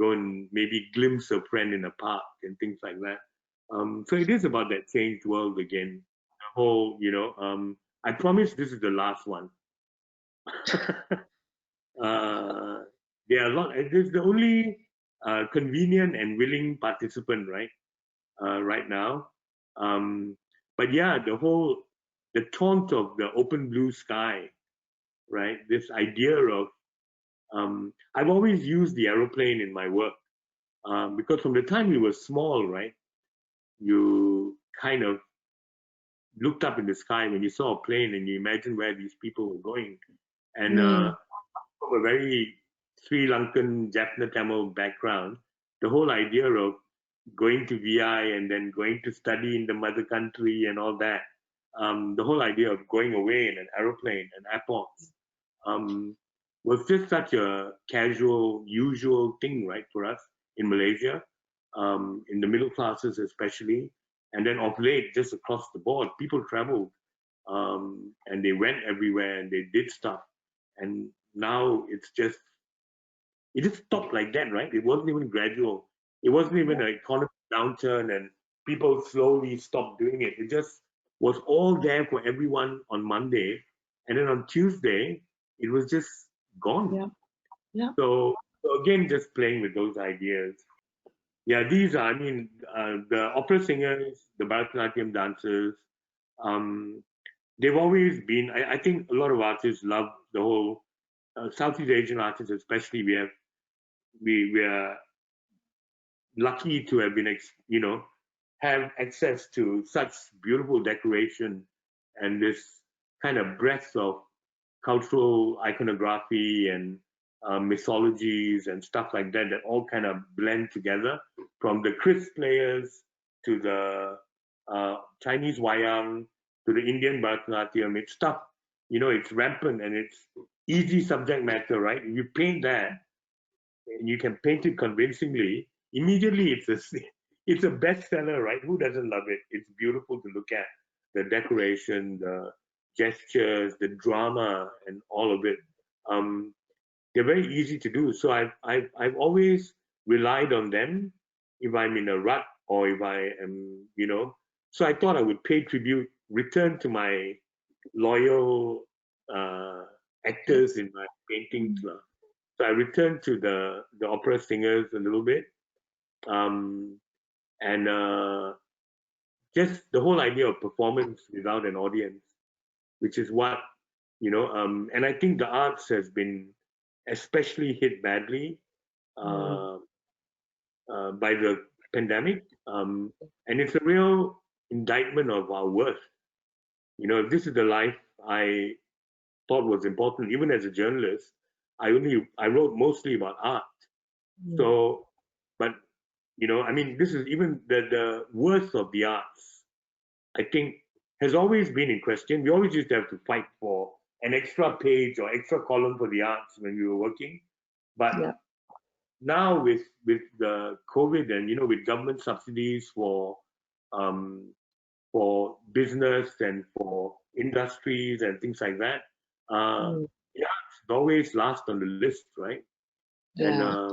go and maybe glimpse a friend in a park and things like that. So it is about that changed world again. The whole, I promise this is the last one. uh, there are a lot. It is the only convenient and willing participant, right? Right now. Um, but yeah, the taunt of the open blue sky, right? This idea of I've always used the aeroplane in my work because from the time you were small, right, you kind of looked up in the sky when you saw a plane and you imagined where these people were going. And Mm. from a very Sri Lankan Jaffna Tamil background, the whole idea of going to VI and then going to study in the mother country and all that, the whole idea of going away in an aeroplane and airports um, was just such a casual, usual thing, right, for us in Malaysia, in the middle classes especially. And then of late, just across the board, people traveled and they went everywhere and they did stuff. And now it just stopped like that, right? It wasn't even gradual. It wasn't even an economic downturn and people slowly stopped doing it. It just was all there for everyone on Monday. And then on Tuesday, it was just gone. Yeah. Yeah. So again, just playing with those ideas. Yeah, these are, I mean, the opera singers, the Bharatanatyam dancers, um, they've always been, I think a lot of artists love the whole Southeast Asian artists, especially. We are lucky to have been, have access to such beautiful decoration and this kind of breadth of cultural iconography and mythologies and stuff like that that all kind of blend together from the Chris players to the Chinese wayang to the Indian Bharatanatyam. It's stuff, it's rampant and it's easy subject matter, right? If you paint that, and you can paint it convincingly, immediately it's a bestseller, right? Who doesn't love it? It's beautiful to look at the decoration, the gestures, the drama, and all of it. Um, they're very easy to do. So I've always relied on them if I'm in a rut or if I am, So I thought I would pay tribute, return to my loyal actors in my paintings. So I returned to the opera singers a little bit, um, and just the whole idea of performance without an audience, which is what and I think the arts has been especially hit badly uh, by the pandemic, and it's a real indictment of our worth. If this is the life I thought was important, even as a journalist, I wrote mostly about art. So, but I mean, this is even the worth of the arts, I think, has always been in question. We always used to have to fight for an extra page or extra column for the arts when we were working. But Yeah. now with the COVID and with government subsidies um, for business and for industries and things like that, the arts always last on the list, right? And Yeah.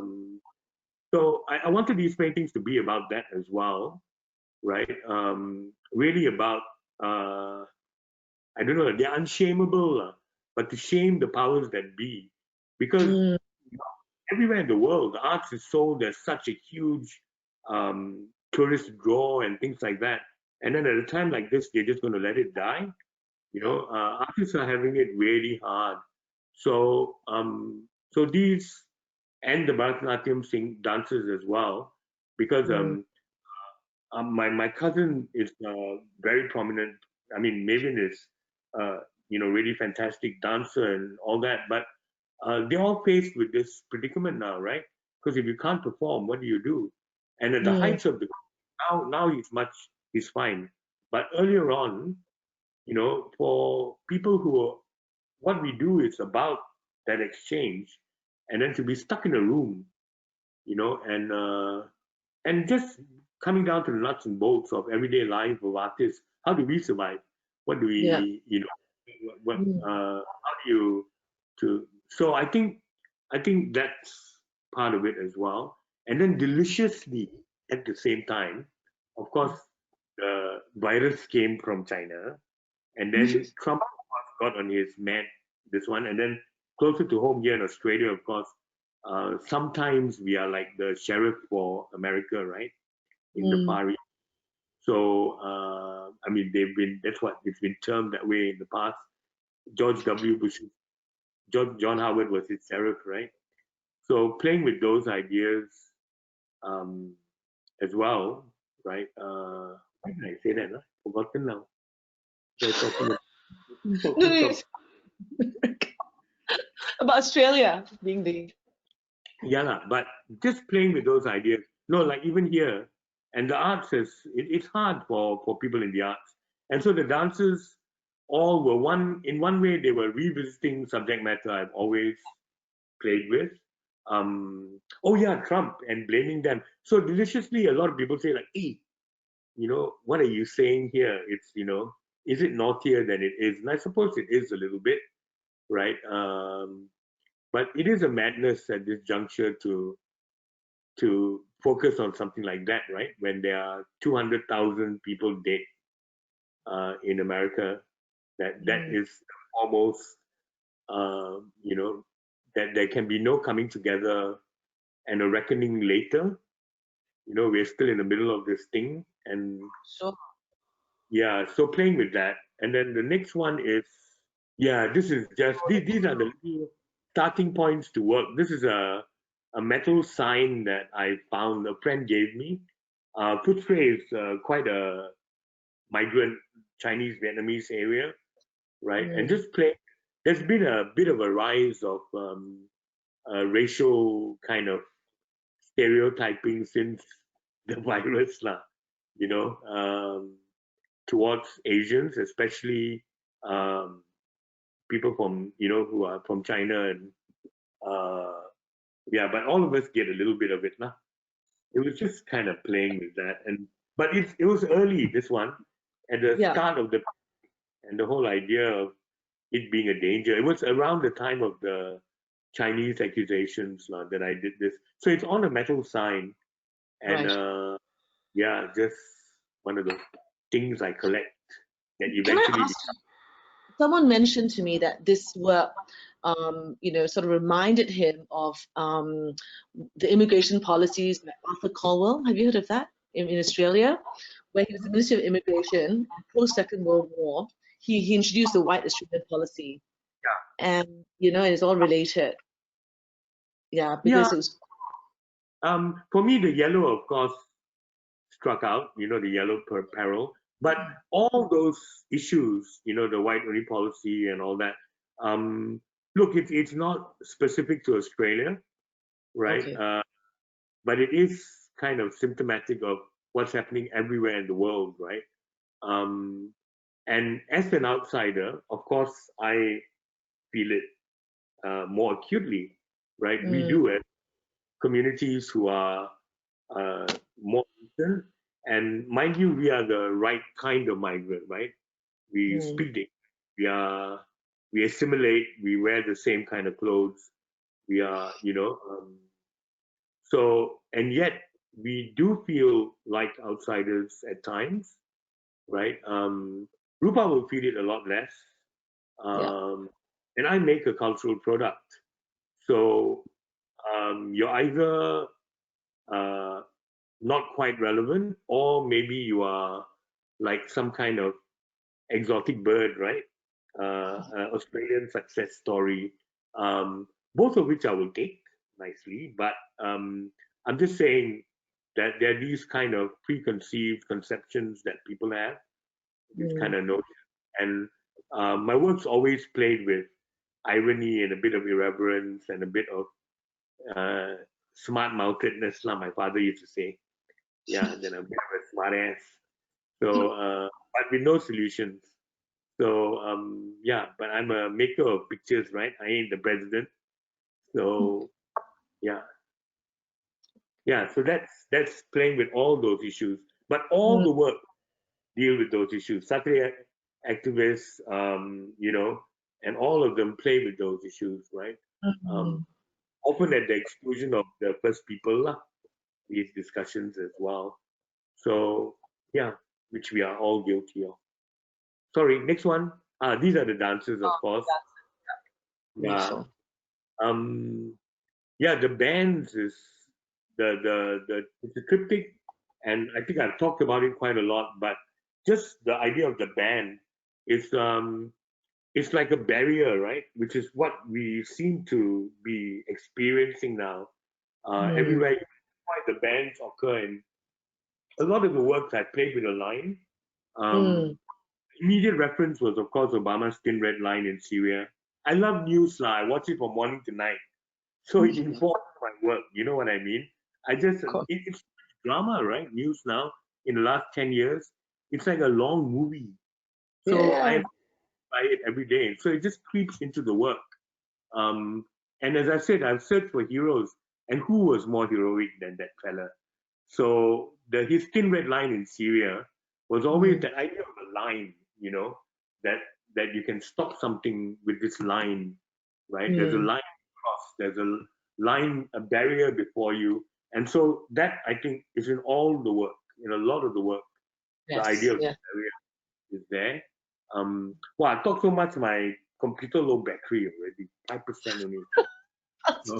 so I wanted these paintings to be about that as well, right? Really about I don't know, they're unshameable, but to shame the powers that be, because Mm. everywhere in the world, the arts is sold as such a huge tourist draw and things like that. And then at a time like this, they're just going to let it die. Artists are having it really hard. So these and the Bharatanatyam sing dances as well, because my cousin is very prominent. I mean, Maven is really fantastic dancer and all that, but they're all faced with this predicament now, right? Because if you can't perform, what do you do? And at the heights of the now he's fine, but earlier on, for people who are, what we do is about that exchange, and then to be stuck in a room, and just coming down to the nuts and bolts of everyday life of artists. How do we survive? What do Yeah. we, how do you so I think that's part of it as well. And then deliciously at the same time, of course, the virus came from China, and then Trump got on his this one, and then closer to home here in Australia, of course, sometimes we are like the sheriff for America, right? In the Far East. So, I mean, that's what it's been termed that way in the past. George W. Bush, John Howard was his sheriff, right? So playing with those ideas as well, right? Why did I say that? Huh? Forgotten now. They're talking about Australia being the yeah, but just playing with those ideas. No, like even here, and the arts it's hard for people in the arts, and so the dancers all were in one way they were revisiting subject matter I've always played with. Oh yeah, Trump, and blaming them. So deliciously, a lot of people say like, "Hey, what are you saying here? It's is it naughtier than it is?" And I suppose it is a little bit, right? But it is a madness at this juncture to focus on something like that, right? When there are 200,000 people dead in America, that is almost, that there can be no coming together and a reckoning later. We're still in the middle of this thing, and sure. yeah, so playing with that. And then the next one is, yeah, this is just these are the little starting points to work. This is a metal sign that I found a friend gave me. Phu is quite a migrant Chinese Vietnamese area, right? And just play. There's been a bit of a rise of racial kind of stereotyping since the virus, lah. Towards Asians, especially people from who are from China, and yeah, but all of us get a little bit of it, lah. It was just kind of playing with that, but it was early, this one, at the start of the whole idea of it being a danger. It was around the time of the Chinese accusations that I did this. So it's on a metal sign, and yeah, just one of the things I collect that Can I eventually. ask you, someone mentioned to me that this work, sort of reminded him of the immigration policies by Arthur Caldwell. Have you heard of that in Australia? When he was the Minister of Immigration post Second World War, he introduced the White Australian policy. Yeah. And it's all related. Yeah, because it was. For me, the yellow, of course, struck out. The yellow peril. But all those issues, the white only policy and all that. Look, it's not specific to Australia, right? Okay. But it is kind of symptomatic of what's happening everywhere in the world, right? And as an outsider, of course, I feel it more acutely, right? We do it. Communities who are more recent, and mind you, we are the right kind of migrant, right? We speak the, we assimilate, we wear the same kind of clothes, we are, so, and yet we do feel like outsiders at times, right? Rupa will feel it a lot less. And I make a cultural product. So you're either not quite relevant, or maybe you are like some kind of exotic bird, right? Australian success story, both of which I will take nicely. But I'm just saying, that there are these kind of preconceived conceptions that people have, this kind of notion. And my work's always played with irony and a bit of irreverence and a bit of smart-moutedness, like my father used to say. Yeah, then a bit of a smart ass. So, but with no solutions. So, yeah, but I'm a maker of pictures, right? I ain't the president. So, yeah. Yeah, so that's playing with all those issues. But all the work deal with those issues. Saturday activists, and all of them play with those issues, right? Often at the exclusion of the first people, these discussions as well. So, yeah, which we are all guilty of. Sorry, next one. These are the dancers, of course. Yeah. Yeah, the bands is it's a triptych, and I think I've talked about it quite a lot. But just the idea of the band is it's like a barrier, right? Which is what we seem to be experiencing now. Everywhere you find the bands occur, and a lot of the works I played with a line. Immediate reference was, of course, Obama's Thin Red Line in Syria. I love news now. I watch it from morning to night. So it informs my work. You know what I mean? It's drama, right? News now in the last 10 years, it's like a long movie. So I buy it every day. So it just creeps into the work. And as I said, I've searched for heroes, and who was more heroic than that fella? So his Thin Red Line in Syria was always that idea of a line, that you can stop something with this line, right? There's a line across, there's a line, a barrier before you. And so that, I think, is in all the work, in a lot of the work. The idea of the barrier is there. Well, I talked so much, my computer low battery already, 5% only. No.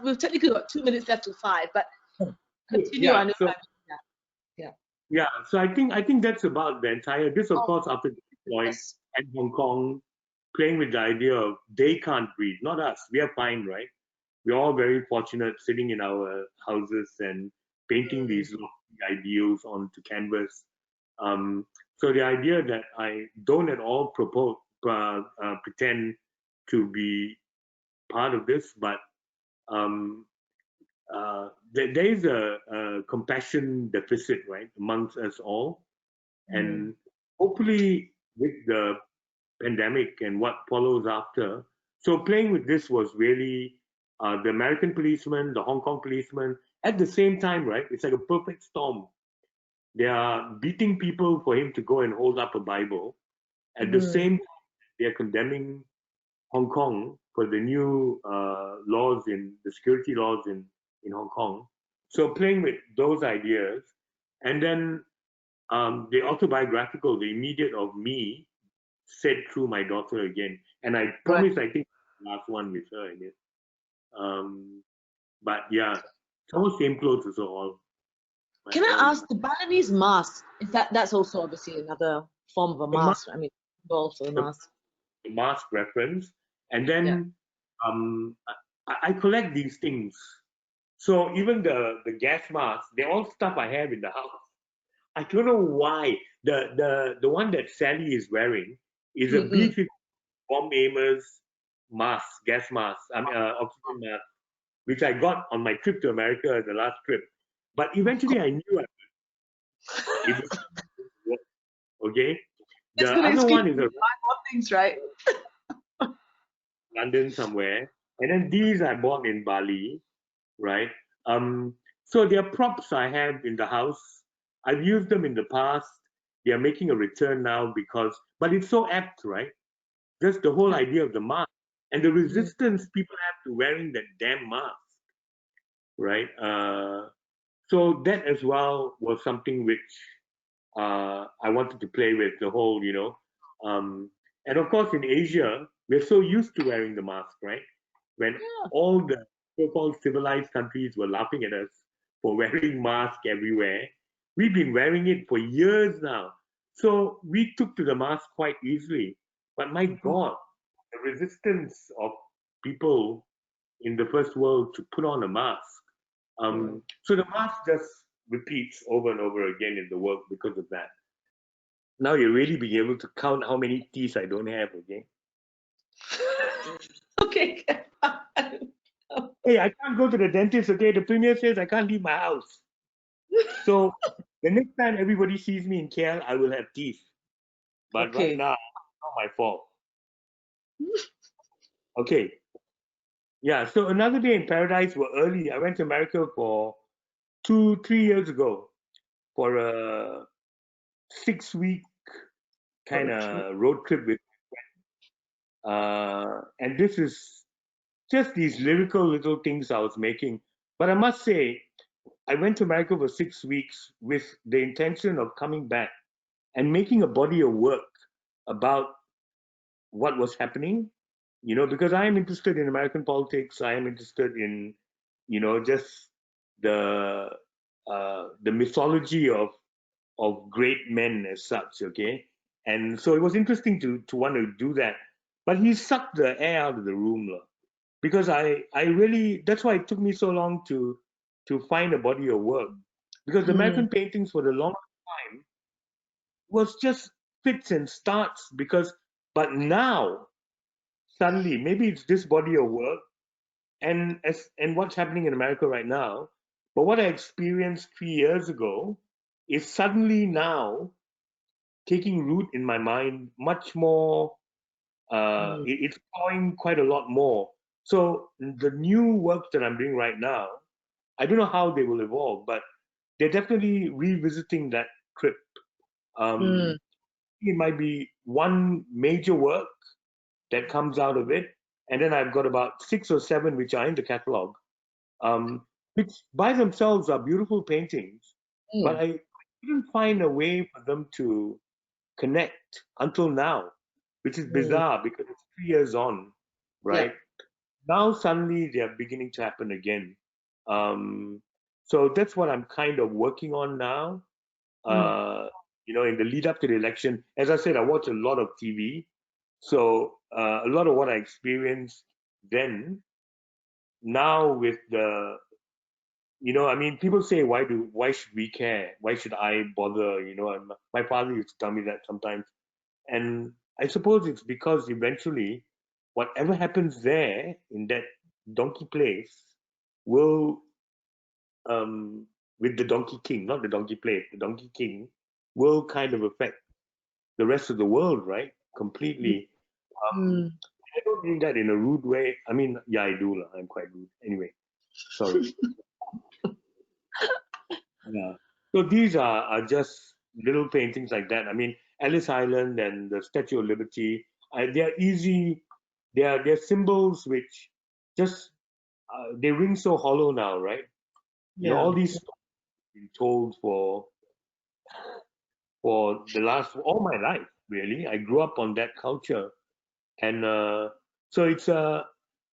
We've technically got 2 minutes left to 5, but continue. Yeah, so I think that's about the entire. This, of course, after the deployment and Hong Kong, playing with the idea of they can't breathe, not us. We are fine, right? We're all very fortunate, sitting in our houses and painting these lofty ideals onto canvas. So the idea that I don't at all pretend to be part of this, but there is a compassion deficit, right, amongst us all. And hopefully with the pandemic and what follows after, so playing with this was really the American policeman, the Hong Kong policeman, at the same time, right? It's like a perfect storm. They are beating people for him to go and hold up a Bible. At the same time, they are condemning Hong Kong for the new laws the security laws in Hong Kong. So playing with those ideas, and then the autobiographical, the immediate of me, said through my daughter again, and I promise I think the last one with her in it. But yeah, it's almost same clothes as all. Can I ask, the Balinese mask? Is that's also obviously another form of a mask? I mean, also a mask. The mask reference, and then I collect these things. So even the gas mask, they're all stuff I have in the house. I don't know why. The one that Sally is wearing is a B-50 bomb aimers mask, gas mask, oxygen mask, which I got on my trip to America, the last trip. But eventually I knew it was okay. The other one is things, right? London somewhere, and then these I bought in Bali, right? So they are props I have in the house. I've used them in the past. They are making a return now but it's so apt, right? Just the whole idea of the mask and the resistance people have to wearing that damn mask, right? So that as well was something which I wanted to play with, the whole, and of course in Asia, we're so used to wearing the mask, right? When all the so-called civilized countries were laughing at us for wearing masks everywhere, we've been wearing it for years now. So we took to the mask quite easily. But my God, the resistance of people in the first world to put on a mask So the mask just repeats over and over again in the work because of that. Now you're really being able to count how many teeth I don't have, okay? Okay. Hey, I can't go to the dentist, okay? The premier says I can't leave my house. So the next time everybody sees me in KL, I will have teeth. But Okay. right now, it's not my fault. Okay. Yeah, so another day in paradise were early. I went to America for 3 years ago for a 6-week kind of road trip with and this is just these lyrical little things I was making. But I must say, I went to America for 6 weeks with the intention of coming back and making a body of work about what was happening, because I am interested in American politics. I am interested in, just the mythology of great men as such. Okay, and so it was interesting to want to do that. But he sucked the air out of the room, because I really, that's why it took me so long to find a body of work, because the American paintings for the long time was just fits and starts, but now suddenly maybe it's this body of work and what's happening in America right now, but what I experienced 3 years ago is suddenly now taking root in my mind much more. It's growing quite a lot more. So the new work that I'm doing right now, I don't know how they will evolve, but they're definitely revisiting that trip. It might be one major work that comes out of it, and then I've got about 6 or 7 which are in the catalog, which by themselves are beautiful paintings, but I couldn't find a way for them to connect until now, which is bizarre because it's 3 years on, right? Now suddenly they are beginning to happen again. So that's what I'm kind of working on now. In the lead up to the election, as I said, I watch a lot of TV. So a lot of what I experienced then, now with the, I mean, people say, why should we care? Why should I bother? And my father used to tell me that sometimes. And I suppose it's because eventually, whatever happens there in that donkey place will, with the Donkey King, not the donkey place, the Donkey King will kind of affect the rest of the world, right? Completely. I don't mean that in a rude way. I mean, yeah, I do. I'm quite rude. Anyway, sorry. Yeah. So these are just little paintings like that. I mean, Ellis Island and the Statue of Liberty, they are easy. They're symbols which just they ring so hollow now, right? All these stories have been told for all my life, really. I grew up on that culture, and so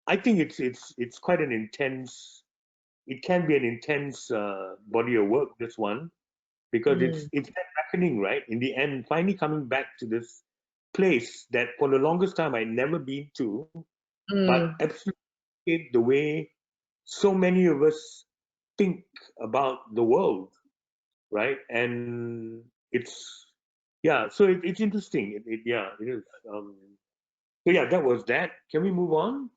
I think it's quite an intense. It can be an intense body of work. This one, because it's that reckoning, right? In the end, finally coming back to this place that for the longest time I'd never been to, but absolutely the way so many of us think about the world, right? And it's so it's interesting. It is. So yeah, that was that. Can we move on?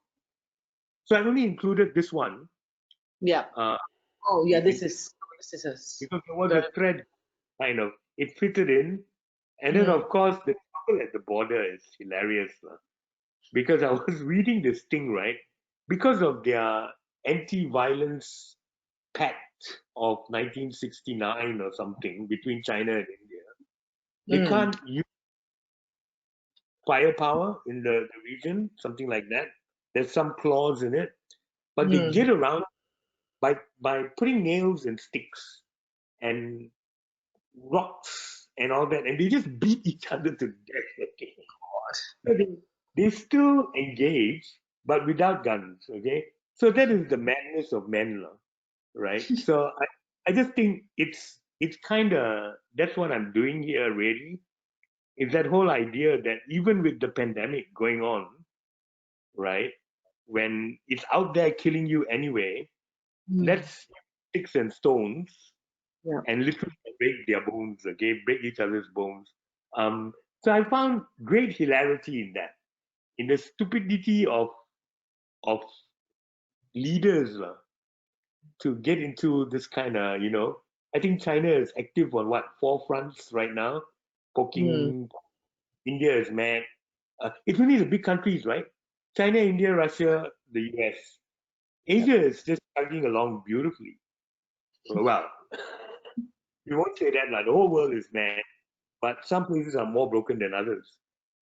So I've only included this one. Yeah. This is because there was a thread, kind of. It fitted in, and then of course the couple at the border is hilarious, because I was reading this thing, right? Because of their anti-violence pact of 1969 or something between China and India, they can't use firepower in the region, something like that. There's some clause in it, but they get around by putting nails and sticks and rocks and all that, and they just beat each other to death. Okay, so they still engage, but without guns. Okay, so that is the madness of men, right? So I just think it's kind of, that's what I'm doing here. Really, is that whole idea that even with the pandemic going on, right, when it's out there killing you anyway, let's sticks and stones Yeah. and literally break their bones, okay, break each other's bones. So I found great hilarity in that, in the stupidity of leaders to get into this kind of, I think China is active on what, 4 fronts right now, poking. India is mad. It's only the big countries, right? China, India, Russia, the US. Asia is just chugging along beautifully. Well, we won't say that, like the whole world is mad, but some places are more broken than others,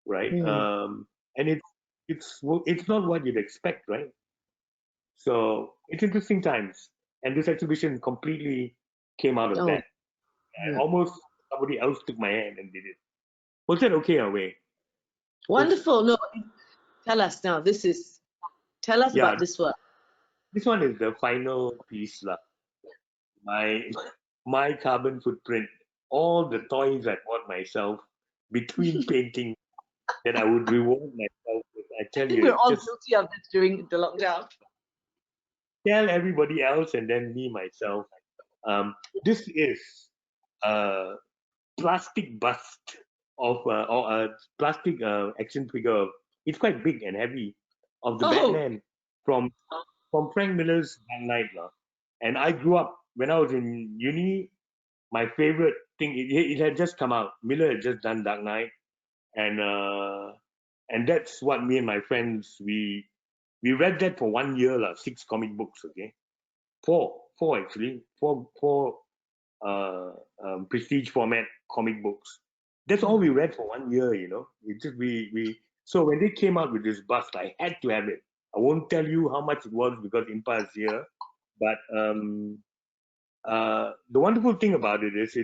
right? And it's not what you'd expect, right? So it's interesting times, and this exhibition completely came out of Oh, that. Almost somebody else took my hand and did it. Was that okay, Wei? wonderful. No, tell us now. Tell us about this work. This one is the final piece, my my carbon footprint. All the toys I bought myself between painting that I would reward myself with. I tell I think you, we're it's all just guilty of this during the lockdown. tell everybody else and then me myself. This is a plastic bust of or a plastic action figure. It's quite big and heavy of the Oh, Batman from Frank Miller's Dark Knight. And I grew up when I was in uni. My favorite thing, it had just come out. Miller had just done Dark Knight, and that's what me and my friends we read that for 1 year, 6 comic books. Okay, four actually, four prestige format comic books. That's all we read for 1 year. It just we. So when they came out with this bust, I had to have it. I won't tell you how much it was because Impa is here, but the wonderful thing about it is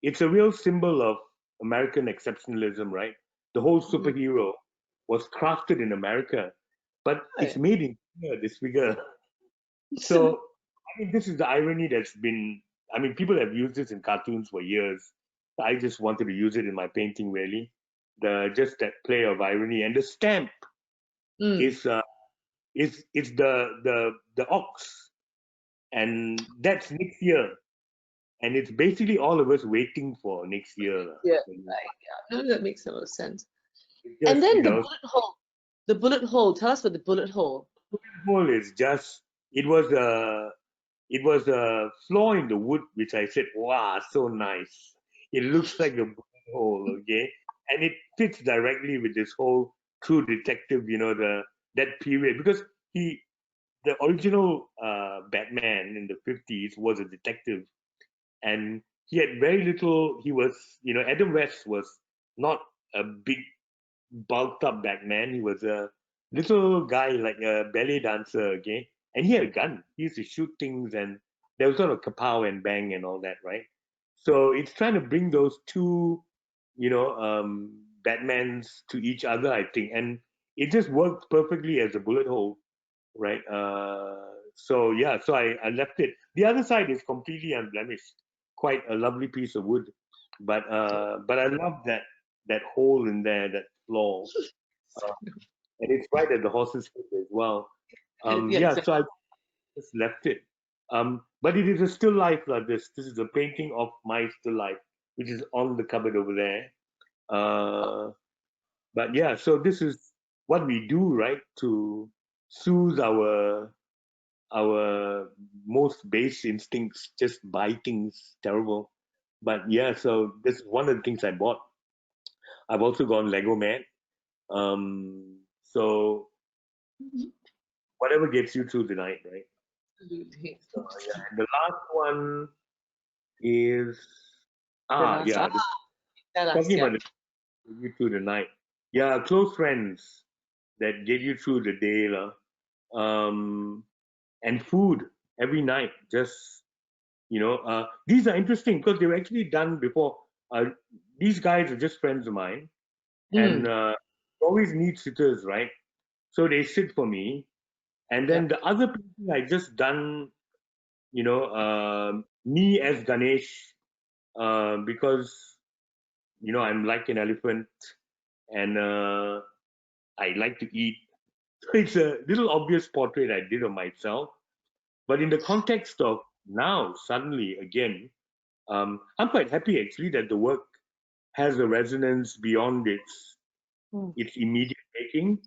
it's a real symbol of American exceptionalism, right? The whole superhero was crafted in America, but it's made in China, this figure. So I mean, this is the irony that's been. I mean, people have used this in cartoons for years. I just wanted to use it in my painting, really. Just that play of irony, and the stamp is it's the ox, and that's next year. And it's basically all of us waiting for next year. yeah, no, that makes a lot of sense. Just, And then the bullet hole. The bullet hole. Tell us about the bullet hole. The bullet hole is just it was a flaw in the wood, which I said, wow, so nice. It looks like a bullet hole, okay, and it fits directly with this whole true detective, that period because the original Batman in the 50s was a detective and he had very little. He was, Adam West was not a big, bulked up Batman. He was a little guy, like a ballet dancer, okay? And he had a gun. He used to shoot things, and there was sort of kapow and bang and all that, right? So it's trying to bring those two, Batmans to each other, I think, and it just worked perfectly as a bullet hole, right? So yeah, so I left it. The other side is completely unblemished, quite a lovely piece of wood, but I love that hole in there, that flaw, and it's right at the horse's head as well. So I just left it. But it is a still life like this. This is a painting of my still life, which is on the cupboard over there. But yeah, so this is what we do, right, to soothe our most base instincts, just buy things terrible. But yeah, so this is one of the things I bought. I've also gone Lego man. So whatever gets you through the night, right? Absolutely. So yeah, and the last one is talking about you through the night. Yeah, close friends that get you through the day, and food every night. Just these are interesting because they were actually done before. These guys are just friends of mine, and always need sitters, right? So they sit for me, and then the other people I just done, me as Ganesh, because I'm like an elephant, and I like to eat. So it's a little obvious portrait I did of myself, but in the context of now suddenly again, I'm quite happy actually that the work has a resonance beyond its immediate making,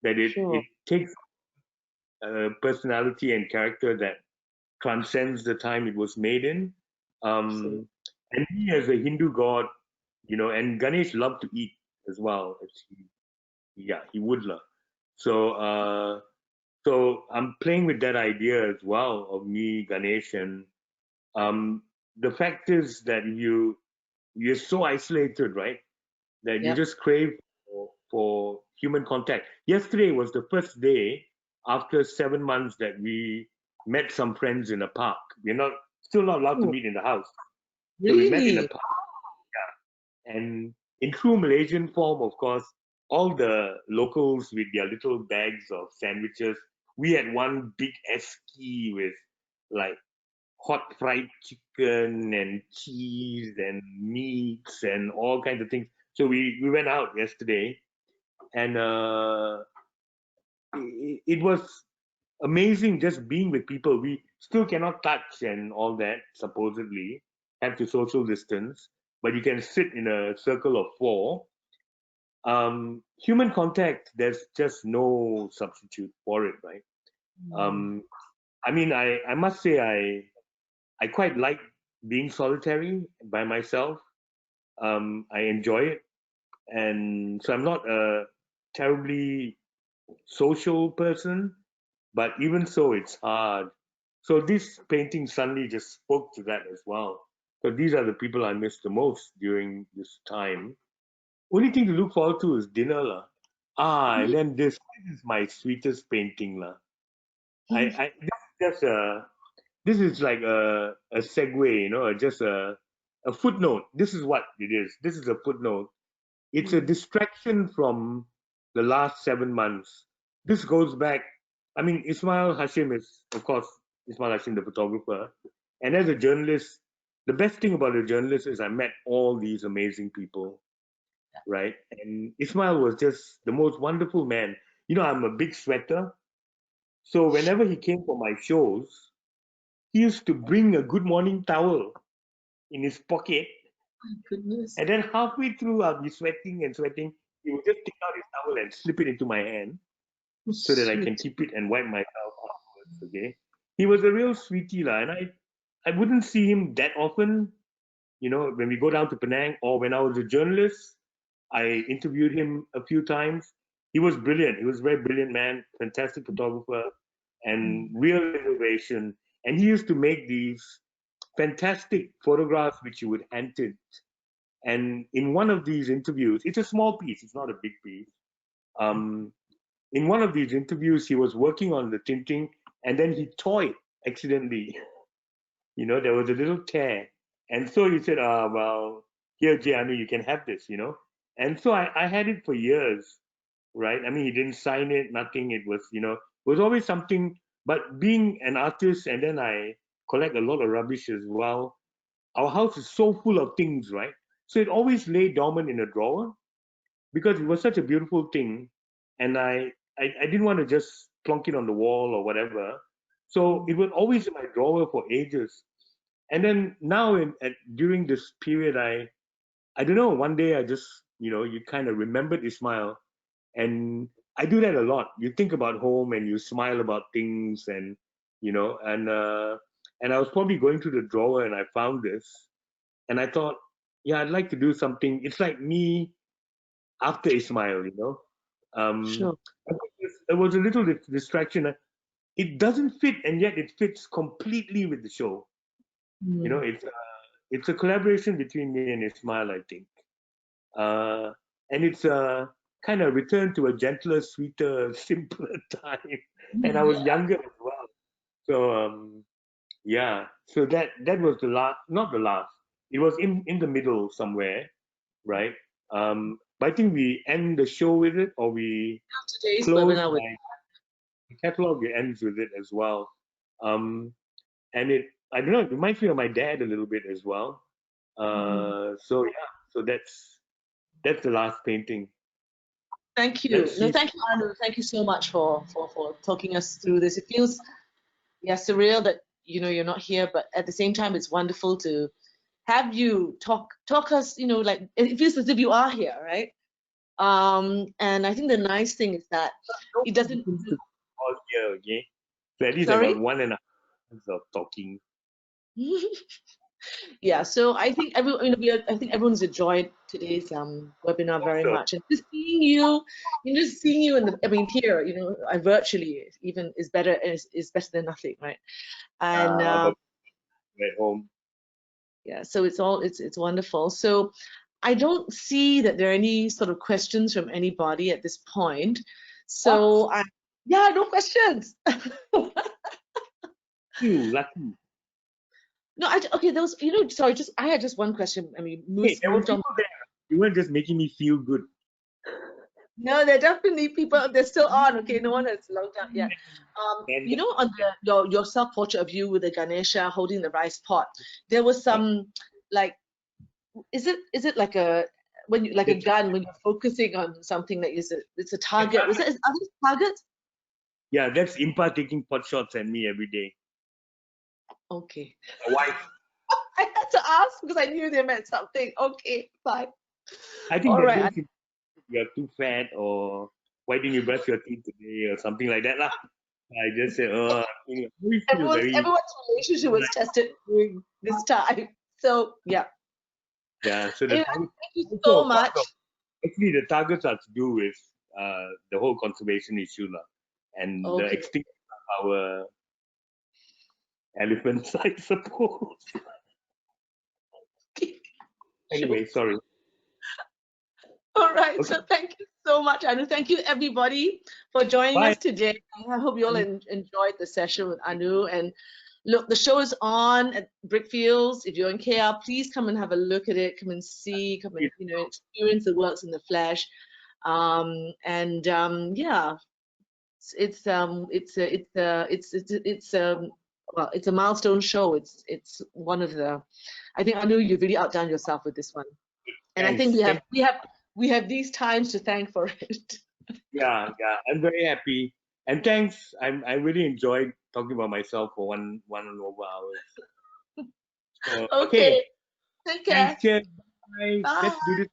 that it takes personality and character that transcends the time it was made in. And he, as a Hindu god, and Ganesh loved to eat as well. He would love. So I'm playing with that idea as well of me, Ganesh, and the fact is that you're so isolated, right? That you just crave for human contact. Yesterday was the first day after 7 months that we met some friends in a park. We're still not allowed to meet in the house. So we met in a park, and in true Malaysian form, of course, all the locals with their little bags of sandwiches. We had one big esky with like hot fried chicken and cheese and meats and all kinds of things. So we went out yesterday, and it was amazing just being with people. We still cannot touch and all that, supposedly, have to social distance, but you can sit in a circle of 4. Human contact, there's just no substitute for it, right? I mean, I must say I quite like being solitary by myself. I enjoy it, and so I'm not a terribly social person, but even so, it's hard. So this painting suddenly just spoke to that as well. So these are the people I miss the most during this time. Only thing to look forward to is dinner, lah. And then this is my sweetest painting, lah. This is like a segue, just a footnote. This is what it is. This is a footnote. It's a distraction from the last 7 months. This goes back. I mean, Ismail Hashim is, of course, Ismail Hashim, the photographer. And as a journalist, the best thing about a journalist is I met all these amazing people, right? And Ismail was just the most wonderful man. I'm a big sweater. So whenever he came for my shows, he used to bring a good morning towel in his pocket. My goodness. And then halfway through, I'll be sweating and sweating. He would just take out his towel and slip it into my hand so that I can keep it and wipe myself afterwards. Okay. He was a real sweetie, lah, and I wouldn't see him that often, when we go down to Penang, or when I was a journalist, I interviewed him a few times. He was brilliant. He was a very brilliant man, fantastic photographer, and real innovation. And he used to make these fantastic photographs which he would hand tint. And in one of these interviews, it's a small piece, it's not a big piece. In one of these interviews, he was working on the tinting, and then he tore it accidentally. There was a little tear. And so he said, well, here, Anu, you can have this, And so I had it for years, right? I mean, he didn't sign it, nothing. It was always something. But being an artist, and then I collect a lot of rubbish as well. Our house is so full of things, right? So it always lay dormant in a drawer because it was such a beautiful thing. And I didn't want to just plonk it on the wall or whatever. So it was always in my drawer for ages. And then now during this period, I don't know, one day I just, you kind of remembered Ismail. And I do that a lot. You think about home and you smile about things and I was probably going through the drawer and I found this. And I thought, yeah, I'd like to do something. It's like me after Ismail, Sure. There was a little distraction. It doesn't fit, and yet it fits completely with the show. It's a collaboration between me and Ismail, I think. And it's a kind of return to a gentler, sweeter, simpler time. And I was younger as well. So, yeah. So that was the last, not the last. It was in the middle somewhere, right? But I think we end the show with it, or we close the catalog. It ends with it as well, and I don't know. It reminds me of my dad a little bit as well. So yeah, so that's the last painting. Thank you. No, thank you, Anu. Thank you so much for talking us through this. It feels surreal that you're not here, but at the same time, it's wonderful to have you talk us, like it feels as if you are here, right? And I think the nice thing is that it doesn't. All here, okay. So at least I Sorry? got 1.5 hours of talking. Yeah, so I think I think everyone's enjoyed today's webinar very much, and just seeing you, in the here, virtually even is better than nothing, right? And At home. yeah, so it's wonderful. So I don't see that there are any sort of questions from anybody at this point. So no questions. You lucky. No, okay, there was, sorry, I had just one question. I mean, Hey, there were moved on. people there. You were just making me feel good. No, there are definitely people. They're still on. Okay, no one has logged out yet. On your self-portrait of you with the Ganesha holding the rice pot, there was some like, is it like a a gun when you're focusing on something that it's a target? Are these targets? Yeah, that's Impa taking pot shots at me every day. Okay. My wife. I had to ask because I knew they meant something. Okay, fine. I think All right. You're too fat, or why didn't you brush your teeth today, or something like that, lah. I just said, everyone's relationship was tested during this time. So yeah. Yeah. So Anyway, thank you so much. Actually, the targets are to do with the whole conservation issue, lah, and the extinction of our elephants, I suppose. Anyway, sorry. All right. Okay. So thank you so much, Anu. Thank you, everybody, for joining us today. I hope you all enjoyed the session with Anu. And look, the show is on at Brickfields. If you're in KL, please come and have a look at it. Come and see. Come and experience the works in the flesh. Yeah, it's a milestone show. It's one of the. I think Anu, you've really outdone yourself with this one. And I think we have these times to thank for it. Yeah, I'm very happy, and thanks. I really enjoyed talking about myself for one and over hours. So, okay. Take care. Thanks, cheers. Bye. Let's do this.